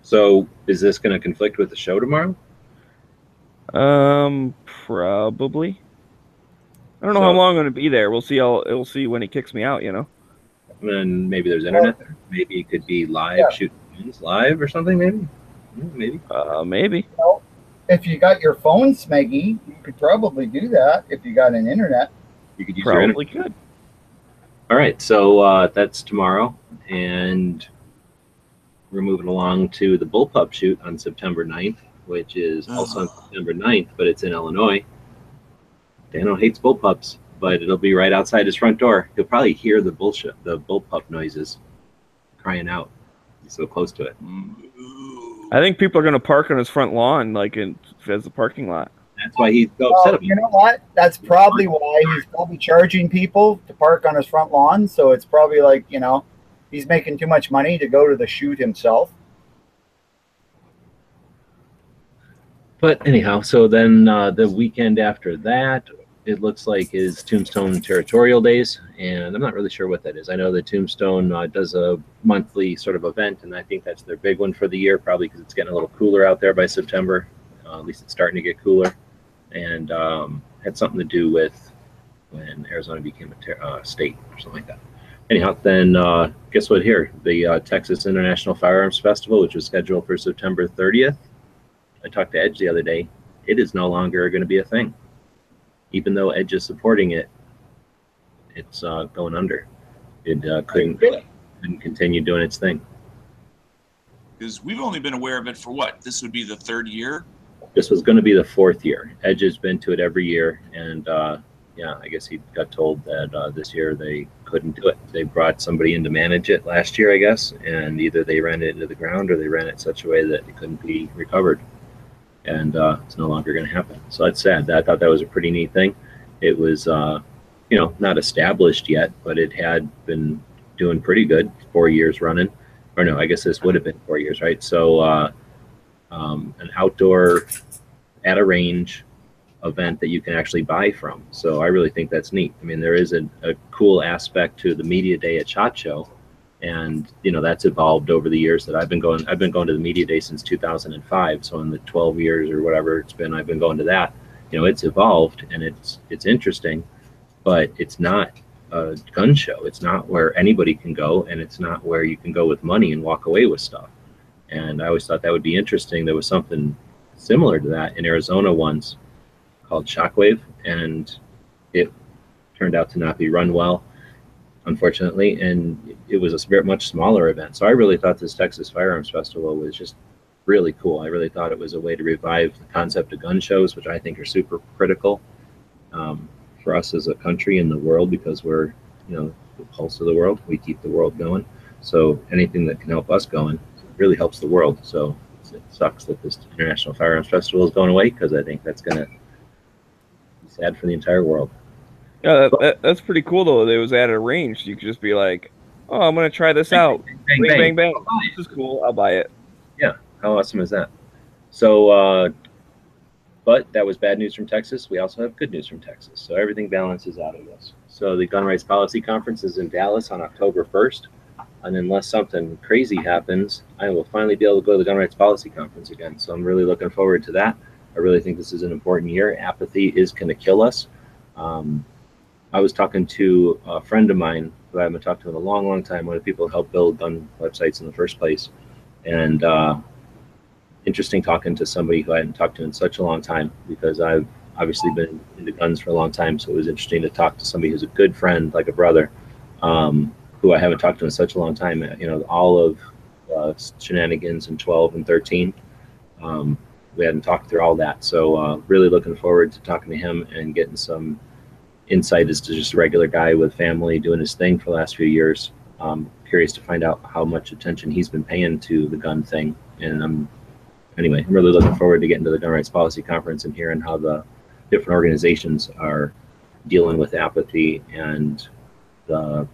So is this going to conflict with the show tomorrow? Probably. I don't know how long I'm going to be there. We'll see. We'll see when he kicks me out. And maybe there's internet there. Maybe it could be live, shooting games live or something. Maybe. Maybe. Maybe. Well, if you got your phone, Smeggy, you could probably do that if you got an internet. You could use your internet. Probably could. All right. So that's tomorrow, and we're moving along to the Bullpup shoot on September 9th, which is also on September 9th, but it's in Illinois. Dano hates bullpups, but it'll be right outside his front door. You'll probably hear the bullpup noises crying out. He's so close to it. I think people are going to park on his front lawn, like as a parking lot. That's why he's so upset about it. You know what? That's probably why he's probably charging people to park on his front lawn. So it's probably like, he's making too much money to go to the shoot himself. But anyhow, so then the weekend after that, it looks like is Tombstone Territorial Days, and I'm not really sure what that is. I know that Tombstone does a monthly sort of event, and I think that's their big one for the year, probably because it's getting a little cooler out there by September. At least it's starting to get cooler, and had something to do with when Arizona became a state or something like that. Anyhow, then guess what here? The Texas International Firearms Festival, which was scheduled for September 30th. I talked to Edge the other day. It is no longer going to be a thing. Even though Edge is supporting it, it's going under. It couldn't continue doing its thing. Because we've only been aware of it for what? This would be the third year? This was going to be the fourth year. Edge has been to it every year, and I guess he got told that this year they couldn't do it. They brought somebody in to manage it last year, I guess, and either they ran it into the ground or they ran it such a way that it couldn't be recovered. And it's no longer going to happen. So that's sad. I thought that was a pretty neat thing. It was, not established yet, but it had been doing pretty good 4 years running. Or no, I guess this would have been 4 years, right? So an outdoor at a range event that you can actually buy from. So I really think that's neat. I mean, there is a cool aspect to the media day at SHOT Show. And that's evolved over the years that I've been going to the media day since 2005. So in the 12 years or whatever it's been, I've been going to that. It's evolved and it's interesting, but it's not a gun show. It's not where anybody can go, and it's not where you can go with money and walk away with stuff. And I always thought that would be interesting. There was something similar to that in Arizona once called Shockwave, and it turned out to not be run well, unfortunately, and it was a much smaller event. So I really thought this Texas Firearms Festival was just really cool. I really thought it was a way to revive the concept of gun shows, which I think are super critical for us as a country in the world, because we're, the pulse of the world. We keep the world going. So anything that can help us going really helps the world. So it sucks that this International Firearms Festival is going away, because I think that's going to be sad for the entire world. Yeah, that's pretty cool, though. It was at a range. You could just be like, oh, I'm going to try this out. Bang, bang, bang, bang. This is cool. I'll buy it. Yeah. How awesome is that? So, but that was bad news from Texas. We also have good news from Texas. So everything balances out of this. So the Gun Rights Policy Conference is in Dallas on October 1st. and unless something crazy happens, I will finally be able to go to the Gun Rights Policy Conference again. So I'm really looking forward to that. I really think this is an important year. Apathy is going to kill us. I was talking to a friend of mine who I haven't talked to in a long, long time, one of the people who helped build gun websites in the first place. And interesting talking to somebody who I hadn't talked to in such a long time, because I've obviously been into guns for a long time. So it was interesting to talk to somebody who's a good friend, like a brother, who I haven't talked to in such a long time. You know, all of shenanigans in 12 and 13. We hadn't talked through all that. So really looking forward to talking to him and getting some insight as to just a regular guy with family doing his thing for the last few years. Curious to find out how much attention he's been paying to the gun thing. And anyway, I'm really looking forward to getting to the Gun Rights Policy Conference and hearing how the different organizations are dealing with apathy and the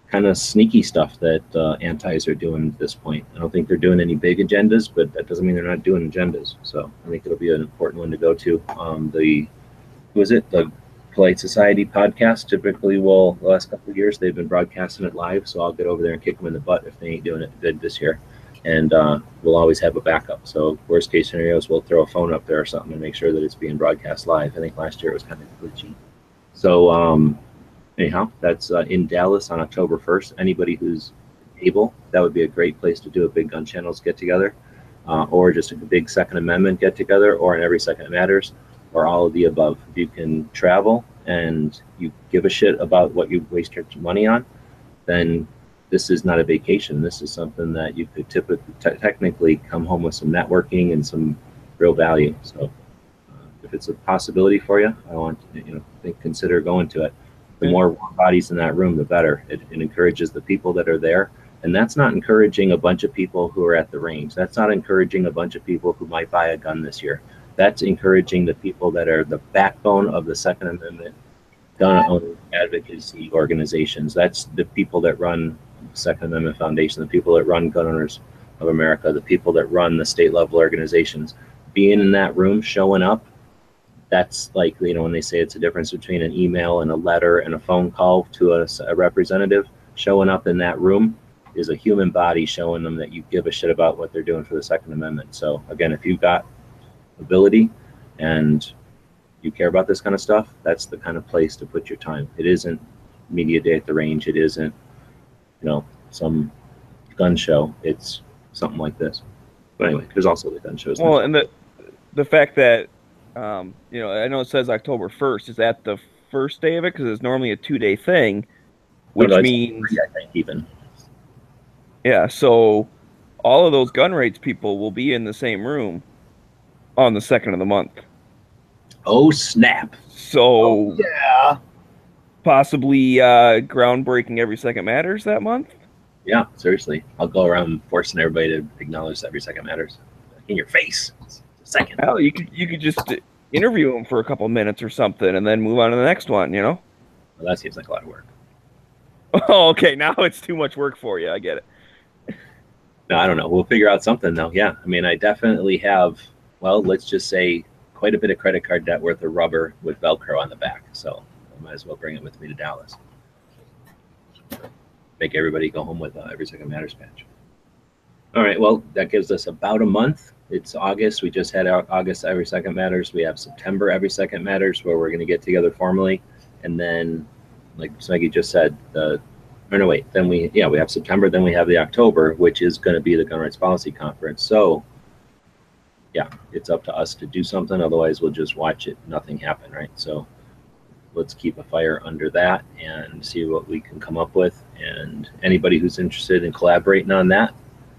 kind of sneaky stuff that antis are doing at this point. I don't think they're doing any big agendas, but that doesn't mean they're not doing agendas. So I think it'll be an important one to go to. The Polite Society podcast typically will, the last couple of years, they've been broadcasting it live, so I'll get over there and kick them in the butt if they ain't doing it good this year. And we'll always have a backup. So worst case scenarios, we'll throw a phone up there or something and make sure that it's being broadcast live. I think last year it was kind of glitchy. So anyhow, that's in Dallas on October 1st. Anybody who's able, that would be a great place to do a big gun channels get together, or just a big Second Amendment get together, or an Every Second Matters, or all of the above. If you can travel and you give a shit about what you waste your money on, then this is not a vacation. This is something that you could technically come home with some networking and some real value. So if it's a possibility for you, I want think consider going to it. The more warm bodies in that room, the better. It encourages the people that are there. And that's not encouraging a bunch of people who are at the range. That's not encouraging a bunch of people who might buy a gun this year. That's encouraging the people that are the backbone of the Second Amendment gun owner advocacy organizations. That's the people that run the Second Amendment Foundation, the people that run Gun Owners of America, the people that run the state level organizations. Being in that room, showing up, that's like, when they say it's a difference between an email and a letter and a phone call to a representative, showing up in that room is a human body showing them that you give a shit about what they're doing for the Second Amendment. So again, if you've got ability and you care about this kind of stuff, that's the kind of place to put your time. It isn't media day at the range. It isn't, some gun show. It's something like this. But anyway, there's also the gun shows. Well, and the fact that, I know it says October 1st. Is that the first day of it? Because it's normally a 2-day thing, which means, I think even. Yeah, so all of those gun rights people will be in the same room on the 2nd of the month. Oh, snap. So, yeah. Possibly groundbreaking Every Second Matters that month? Yeah, seriously. I'll go around forcing everybody to acknowledge Every Second Matters. In your face. It's a second. Hell, you could just interview them for a couple minutes or something and then move on to the next one, Well, that seems like a lot of work. Oh, okay. Now it's too much work for you. I get it. No, I don't know. We'll figure out something, though. Yeah. I mean, I definitely have, let's just say quite a bit of credit card debt worth of rubber with Velcro on the back. So I might as well bring it with me to Dallas. Make everybody go home with Every Second Matters patch. All right. Well, that gives us about a month. It's August. We just had our August Every Second Matters. We have September Every Second Matters, where we're going to get together formally. And then, like Smeggy just said, then we have September, then we have the October, which is going to be the Gun Rights Policy Conference. So yeah, it's up to us to do something. Otherwise, we'll just watch it, nothing happen, right? So let's keep a fire under that and see what we can come up with. And anybody who's interested in collaborating on that,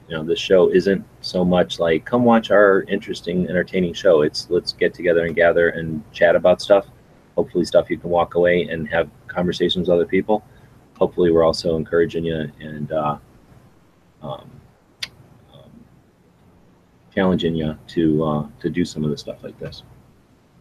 this show isn't so much like, come watch our interesting, entertaining show. It's let's get together and gather and chat about stuff. Hopefully stuff you can walk away and have conversations with other people. Hopefully we're also encouraging you and challenging you to do some of the stuff like this.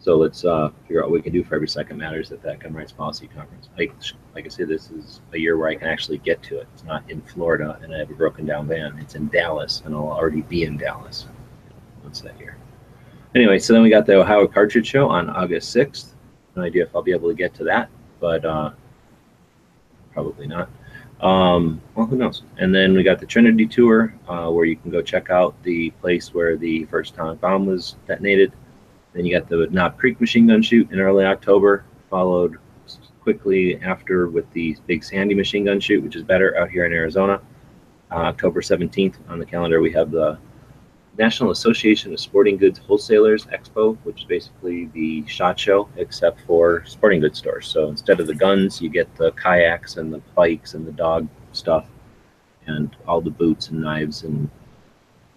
So let's figure out what we can do for Every Second Matters at that Gun Rights Policy Conference. Like I said, this is a year where I can actually get to it. It's not in Florida and I have a broken down van. It's in Dallas and I'll already be in Dallas once that year. Anyway, so then we got the Ohio Cartridge Show on August 6th. No idea if I'll be able to get to that, but probably not. Well, who knows? And then we got the Trinity Tour, where you can go check out the place where the first atomic bomb was detonated. Then you got the Knob Creek machine gun shoot in early October, followed quickly after with the Big Sandy machine gun shoot, which is better out here in Arizona. October 17th on the calendar, we have the National Association of Sporting Goods Wholesalers Expo, which is basically the SHOT Show, except for sporting goods stores. So instead of the guns, you get the kayaks and the bikes and the dog stuff and all the boots and knives and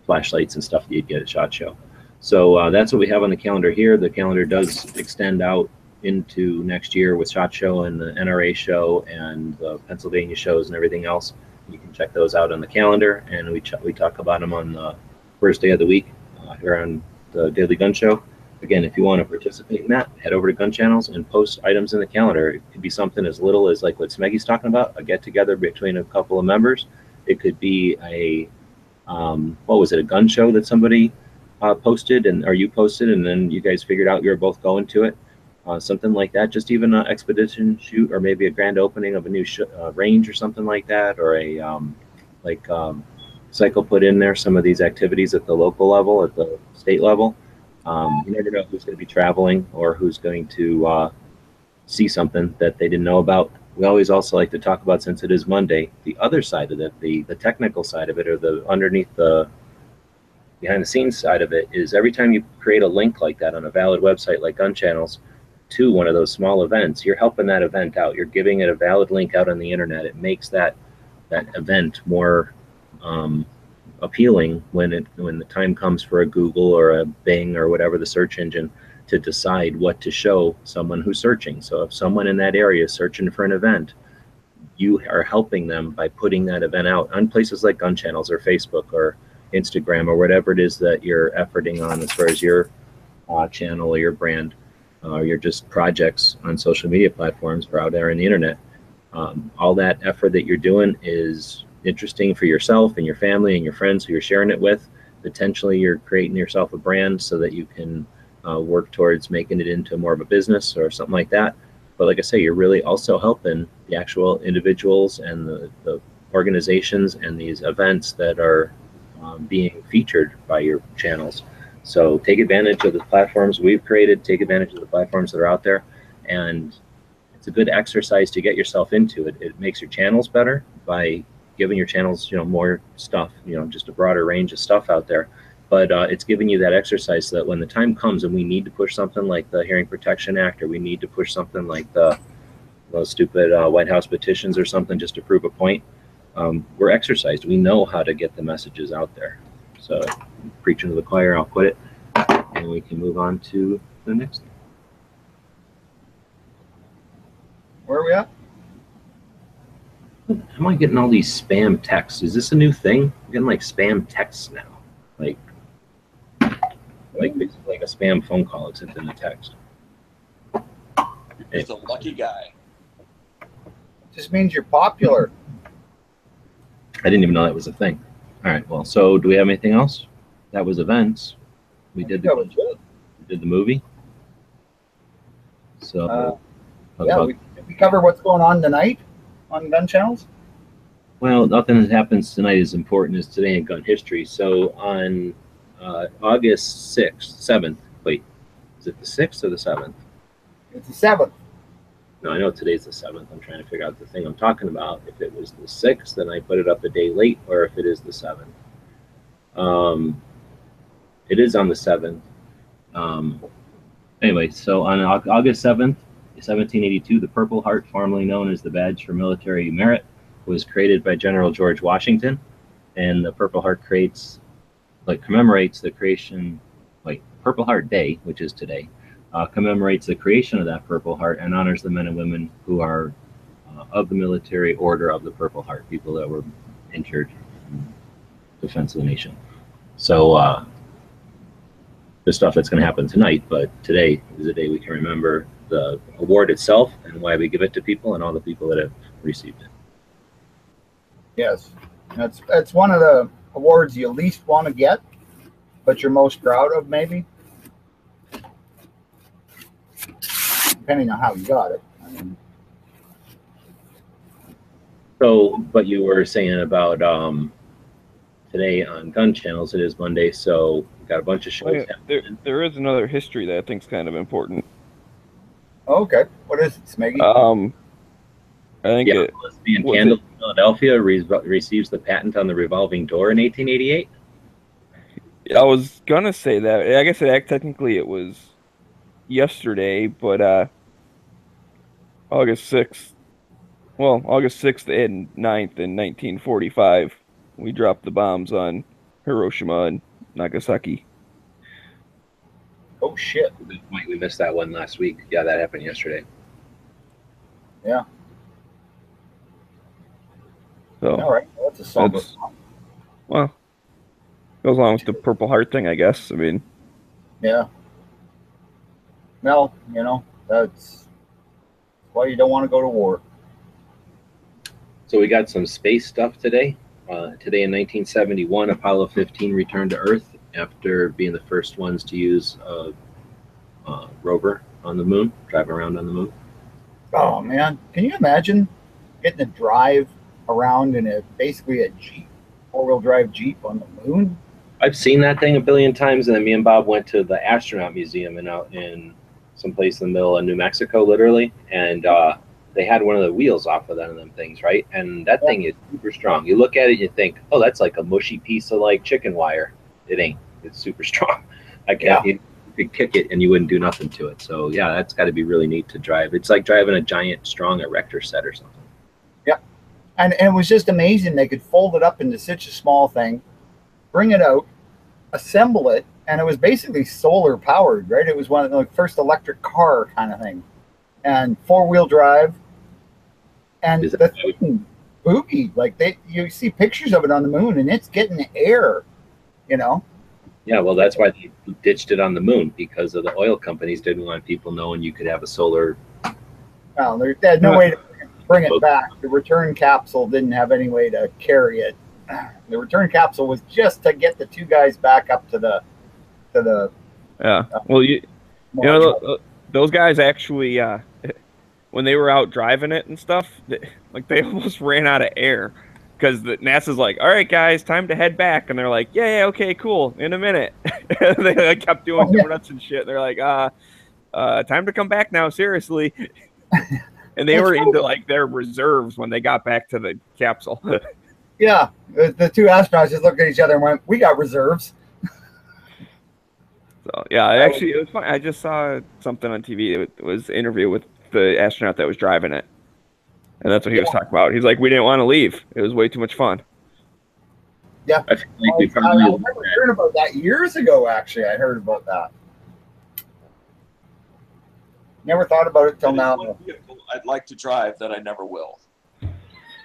flashlights and stuff that you'd get at SHOT Show. So that's what we have on the calendar here. The calendar does extend out into next year with SHOT Show and the NRA show and the Pennsylvania shows and everything else. You can check those out on the calendar, and we talk about them on the first day of the week here on the Daily Gun Show. Again, if you want to participate in that, head over to Gun Channels and post items in the calendar. It could be something as little as like what Smeggy's talking about, a get-together between a couple of members. It could be a, what was it, a gun show that somebody posted, or you posted, and then you guys figured out you were both going to it. Something like that, just even an expedition shoot, or maybe a grand opening of a new range or something like that, or a Cycle put in there some of these activities at the local level, at the state level. You never know who's going to be traveling or who's going to see something that they didn't know about. We always also like to talk about, since it is Monday, the other side of it, the technical side of it, or the underneath the behind the scenes side of it, is every time you create a link like that on a valid website like Gun Channels to one of those small events, you're helping that event out. You're giving it a valid link out on the internet. It makes that event more appealing when the time comes for a Google or a Bing or whatever the search engine to decide what to show someone who's searching. So if someone in that area is searching for an event, you are helping them by putting that event out on places like Gun Channels or Facebook or Instagram or whatever it is that you're efforting on as far as your channel or your brand or your just projects on social media platforms or out there on the internet. All that effort that you're doing is interesting for yourself and your family and your friends who you're sharing it with. Potentially you're creating yourself a brand so that you can work towards making it into more of a business or something like that. But like I say, you're really also helping the actual individuals and the organizations and these events that are being featured by your channels. So take advantage of the platforms we've created, take advantage of the platforms that are out there, and it's a good exercise to get yourself into it. It makes your channels better by giving your channels, more stuff, just a broader range of stuff out there. But it's giving you that exercise so that when the time comes and we need to push something like the Hearing Protection Act, or we need to push something like those stupid White House petitions or something just to prove a point, we're exercised. We know how to get the messages out there. So preaching to the choir, I'll quit it, and we can move on to the next thing. Where are we at? How am I getting all these spam texts? Is this a new thing? I'm getting like spam texts now, like basically like a spam phone call except in a text. He's a lucky guy. Just means you're popular. I didn't even know that was a thing. All right. Well, so do we have anything else? That was events. We did the movie. So yeah, we cover what's going on tonight on Gun Channels. Well, nothing that happens tonight is important as today in gun history. So on August 7th, wait, is it the 6th or the 7th? It's the 7th. No, I know today's the 7th. I'm trying to figure out the thing I'm talking about. If it was the 6th, then I put it up a day late, or if it is the 7th. It is on the 7th. Anyway, so on August 7th, 1782, the Purple Heart, formerly known as the Badge for Military Merit, was created by General George Washington. And the Purple Heart commemorates the creation, Purple Heart Day, which is today, commemorates the creation of that Purple Heart and honors the men and women who are of the military order of the Purple Heart, people that were injured in defense of the nation. So the stuff that's going to happen tonight, but today is a day we can remember the award itself and why we give it to people and all the people that have received it. Yes, that's one of the awards you least want to get, but you're most proud of, maybe, depending on how you got it. I mean, So, but you were saying about today on Gun Channels, it is Monday, so we've got a bunch of shows Oh, yeah. happening. There is another history that I think is kind of important. Okay, what is it, Smeggy? I think Yeah, it Lesbian was Candle in Philadelphia receives the patent on the revolving door in 1888. I was gonna say that. I guess technically it was yesterday, but August 6th. Well, August 6th and 9th in 1945, we dropped the bombs on Hiroshima and Nagasaki. Oh shit! Good point. We missed that one last week. Yeah, that happened yesterday. Yeah. So All right, well, that's a somber. that's well, goes along with the Purple Heart thing, I guess. I mean, Yeah. Well, that's why you don't want to go to war. So we got some space stuff today. Today in 1971, Apollo 15 returned to Earth after being the first ones to use a rover on the moon, driving around on the moon. Oh man, can you imagine getting to drive around in basically a Jeep, 4-wheel drive Jeep on the moon? I've seen that thing a billion times, and then me and Bob went to the Astronaut Museum out in someplace in the middle of New Mexico, literally, and they had one of the wheels off of them things, right? And that thing is super strong. You look at it, you think, oh, that's like a mushy piece of like chicken wire. It ain't. It's super strong. You could kick it and you wouldn't do nothing to it. So yeah, that's got to be really neat to drive. It's like driving a giant, strong erector set or something. Yeah, and it was just amazing. They could fold it up into such a small thing, bring it out, assemble it, and it was basically solar powered, right? It was one of the first electric car kind of thing, and 4-wheel drive. And the thing boogie, like you see pictures of it on the moon, and it's getting air, Yeah, well, that's why they ditched it on the moon, because of the oil companies didn't want people knowing you could have a solar. Well, they had no way to bring it back. The return capsule didn't have any way to carry it. The return capsule was just to get the two guys back up to the. Yeah. Well, those guys actually, when they were out driving it and stuff, they almost ran out of air. Because NASA's like, all right, guys, time to head back. And they're like, yeah, okay, cool, in a minute. They kept doing donuts and shit. They're like, time to come back now, seriously. And they were into like their reserves when they got back to the capsule. Yeah, the two astronauts just looked at each other and went, we got reserves. So yeah, actually, it was fun. I just saw something on TV. It was an interview with the astronaut that was driving it. And that's what he was talking about. He's like, we didn't want to leave. It was way too much fun. Yeah. I feel like we I probably. remember hearing about that years ago, actually. I heard about that. Never thought about it till now. One vehicle I'd like to drive that I never will.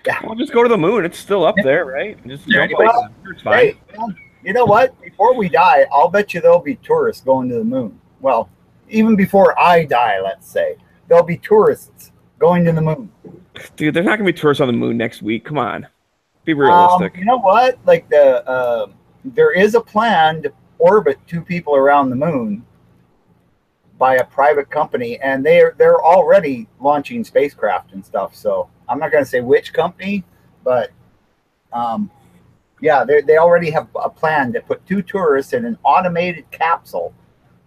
Yeah. Well, just go to the moon. It's still up there, right? Just There jump you off. It's fine. Hey, you know what? Before we die, I'll bet you there'll be tourists going to the moon. Well, even before I die, let's say, there'll be tourists going to the moon. Dude, there's not gonna be tourists on the moon next week. Come on, be realistic. You know what? Like there is a plan to orbit 2 people around the moon by a private company, and they're already launching spacecraft and stuff. So I'm not going to say which company, but yeah, they already have a plan to put 2 tourists in an automated capsule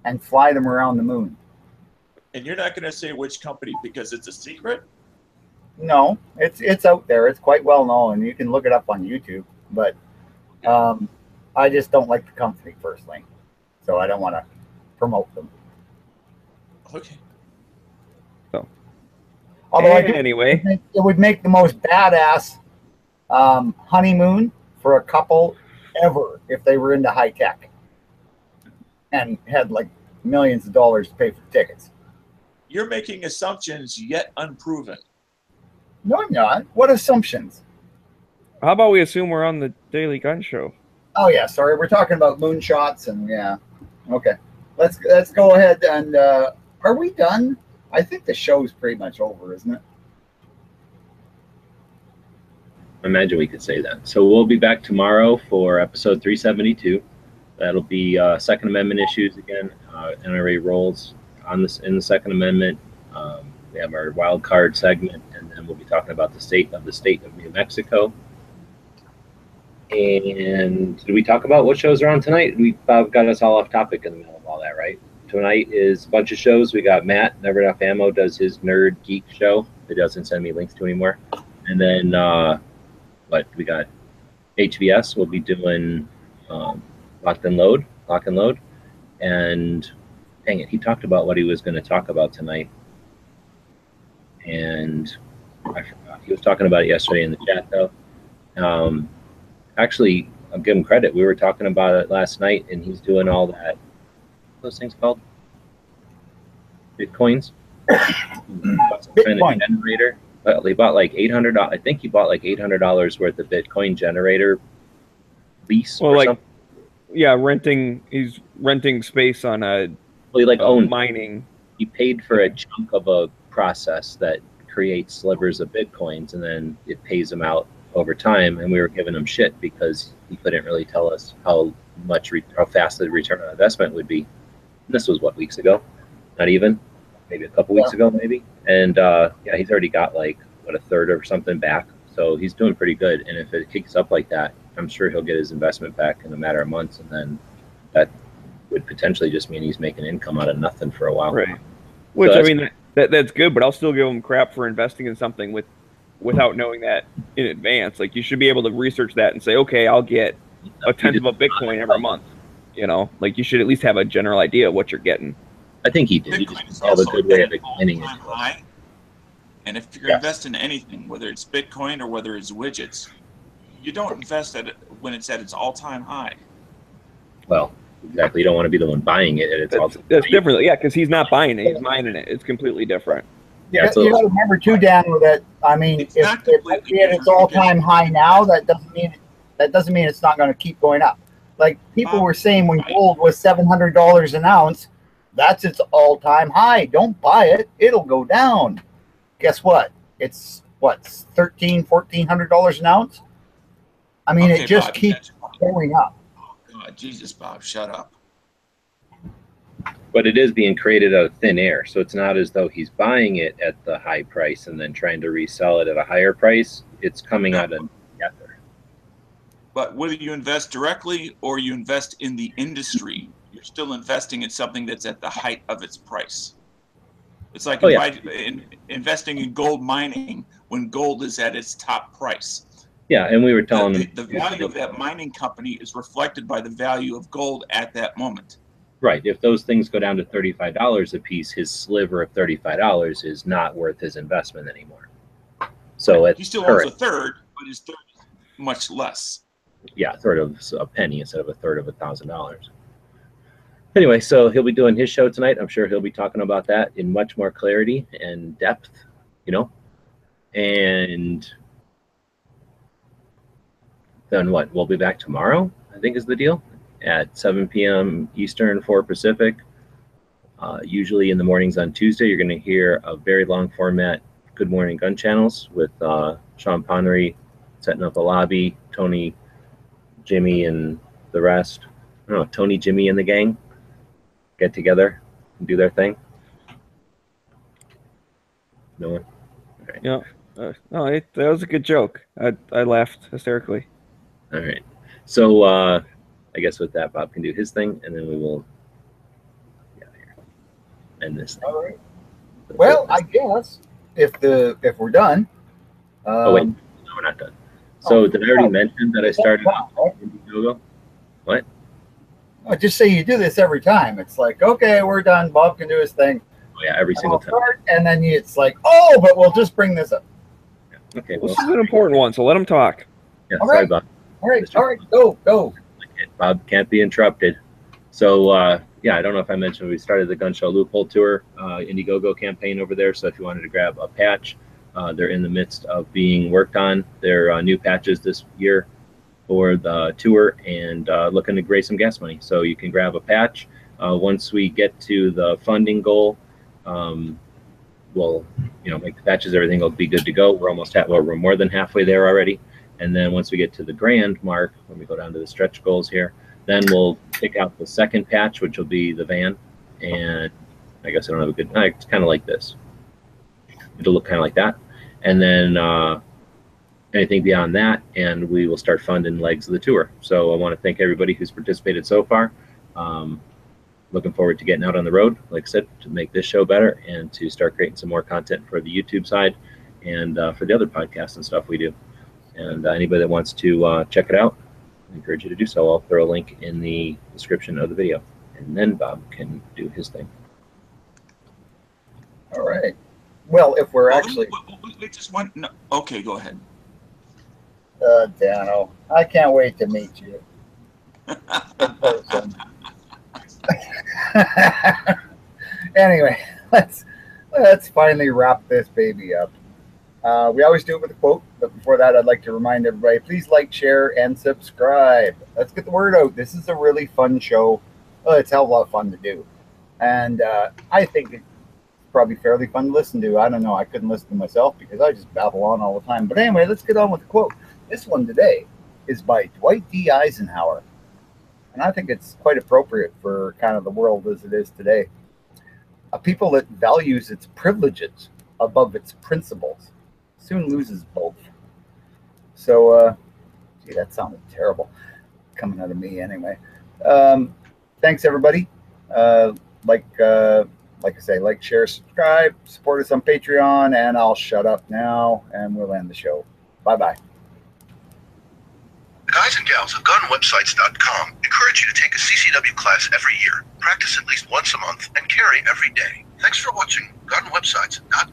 and fly them around the moon. And you're not going to say which company because it's a secret? No, it's out there. It's quite well known. You can look it up on YouTube. But I just don't like the company personally, so I don't want to promote them. Okay. So, Although anyway, it would make the most badass honeymoon for a couple ever if they were into high tech and had like millions of dollars to pay for tickets. You're making assumptions yet unproven. No, I'm not. What assumptions? how about we assume we're on the Daily Gun Show? Oh yeah, sorry. We're talking about moonshots and yeah. Okay, let's go ahead and are we done? I think the show's pretty much over, isn't it? I imagine we could say that. So we'll be back tomorrow for episode 372. That'll be Second Amendment issues again. NRA roles on this in the Second Amendment. We have our wild card segment, and then we'll be talking about the state of New Mexico. And did we talk about what shows are on tonight? Bob got us all off topic in the middle of all that, right? Tonight is a bunch of shows. We got Matt, Never Enough Ammo, does his Nerd Geek show. He doesn't send me links to anymore. And then we got HVS. We'll be doing Lock and Load. And dang it, he talked about what he was going to talk about tonight. And I forgot. He was talking about it yesterday in the chat, though. Actually, I'll give him credit. We were talking about it last night, and he's doing all that. Those things called Bitcoins. Bitcoin generator. Well, he bought like $800. I think he bought like $800 worth of Bitcoin generator lease. Well, or like, something. yeah, renting. He's renting space on a. Well, he like owned mining. He paid for a chunk of a process that creates slivers of Bitcoins, and then it pays him out over time. And we were giving him shit because he couldn't really tell us how fast the return on investment would be. And this was what, weeks ago? Not even, maybe a couple weeks ago, maybe. And yeah, he's already got like a third or something back. So he's doing pretty good. And if it kicks up like that, I'm sure he'll get his investment back in a matter of months, and then that would potentially just mean he's making income out of nothing for a while. Right. Which, So I mean, that's good, but I'll still give him crap for investing in something without knowing that in advance. Like, you should be able to research that and say, okay, I'll get a tenth of a Bitcoin every month. You know, like, you should at least have a general idea of what you're getting. I think he did. He Bitcoin is just have a also good way at of an explaining it. all-time high. And if you're Yes. investing in anything, whether it's Bitcoin or whether it's widgets, you don't invest at it when it's at its all-time high. Well, exactly. You don't want to be the one buying it, and it's all. That's different. Yeah, because he's not buying it. He's mining it. It's completely different. Yeah, You got to remember too, Dan, that I mean, It's if not it completely might be at its different all-time because- high now, that doesn't mean it's not going to keep going up. Like people were saying when gold was $700 an ounce, that's its all-time high. Don't buy it; it'll go down. Guess what? It's what, $1,400 an ounce. I mean, Okay, it just Bob, keeps going up. Oh, God, Jesus, Bob, shut up. But it is being created out of thin air, so it's not as though he's buying it at the high price and then trying to resell it at a higher price. It's coming out of together. But whether you invest directly or you invest in the industry, you're still investing in something that's at the height of its price. It's like investing in gold mining when gold is at its top price. Yeah, and we were telling them The value of that mining company is reflected by the value of gold at that moment. right. If those things go down to $35 a piece, his sliver of $35 is not worth his investment anymore. So He still owns a third, but his third is much less. Yeah, a third of a penny instead of a third of $1,000. Anyway, so he'll be doing his show tonight. I'm sure he'll be talking about that in much more clarity and depth, you know. And then what? We'll be back tomorrow, I think is the deal, at 7 p.m. Eastern, 4 Pacific. Usually in the mornings on Tuesday, you're going to hear a very long format Good Morning Gun Channels with Sean Connery setting up a lobby, Tony, Jimmy, and the rest. I don't know, Tony, Jimmy, and the gang get together and do their thing. No one? All right. Yeah. No, that was a good joke. I laughed hysterically. All right. So I guess with that, Bob can do his thing, and then we will get out of here. End this thing. All right. Well, I guess if we're done. Oh wait, no, we're not done. So did I already mention that I started Indiegogo? What? I just say you do this every time. It's like, okay, we're done. Bob can do his thing. Oh yeah, every single time. And then it's like, oh, but we'll just bring this up. Okay. Well, Well, this is an important one, so let him talk. yeah, All sorry, right. Bob. All right, go. Bob can't be interrupted. So yeah, I don't know if I mentioned we started the Gun Show Loophole Tour Indiegogo campaign over there. So if you wanted to grab a patch, they're in the midst of being worked on. They're new patches this year for the tour, and looking to raise some gas money. So you can grab a patch. Once we get to the funding goal, we'll make the patches. Everything will be good to go. We're more than halfway there already. And then once we get to the grand mark, when we go down to the stretch goals here, then we'll pick out the second patch, which will be the van. And I guess I don't have a good. It's kind of like this. it'll look kind of like that. And then anything beyond that, and we will start funding legs of the tour. So I want to thank everybody who's participated so far. Looking forward to getting out on the road, like I said, to make this show better and to start creating some more content for the YouTube side and for the other podcasts and stuff we do. And anybody that wants to check it out, I encourage you to do so. I'll throw a link in the description of the video, and then Bob can do his thing. All right. Well, if we're actually... We just want... No, okay, go ahead. Dano, I can't wait to meet you in person. Anyway, let's finally wrap this baby up. We always do it with a quote, but before that, I'd like to remind everybody, please like, share, and subscribe. Let's get the word out. This is a really fun show. Well, it's a hell of a lot of fun to do. And I think it's probably fairly fun to listen to. I don't know. I couldn't listen to myself because I just babble on all the time. But anyway, let's get on with the quote. This one today is by Dwight D. Eisenhower. And I think it's quite appropriate for kind of the world as it is today. A people that values its privileges above its principles soon loses both. So, gee, that sounded terrible coming out of me anyway. Thanks, everybody. Like I say, like, share, subscribe, support us on Patreon, and I'll shut up now, and we'll end the show. Bye-bye. Guys and gals of GunWebsites.com encourage you to take a CCW class every year, practice at least once a month, and carry every day. Thanks for watching GunWebsites.com.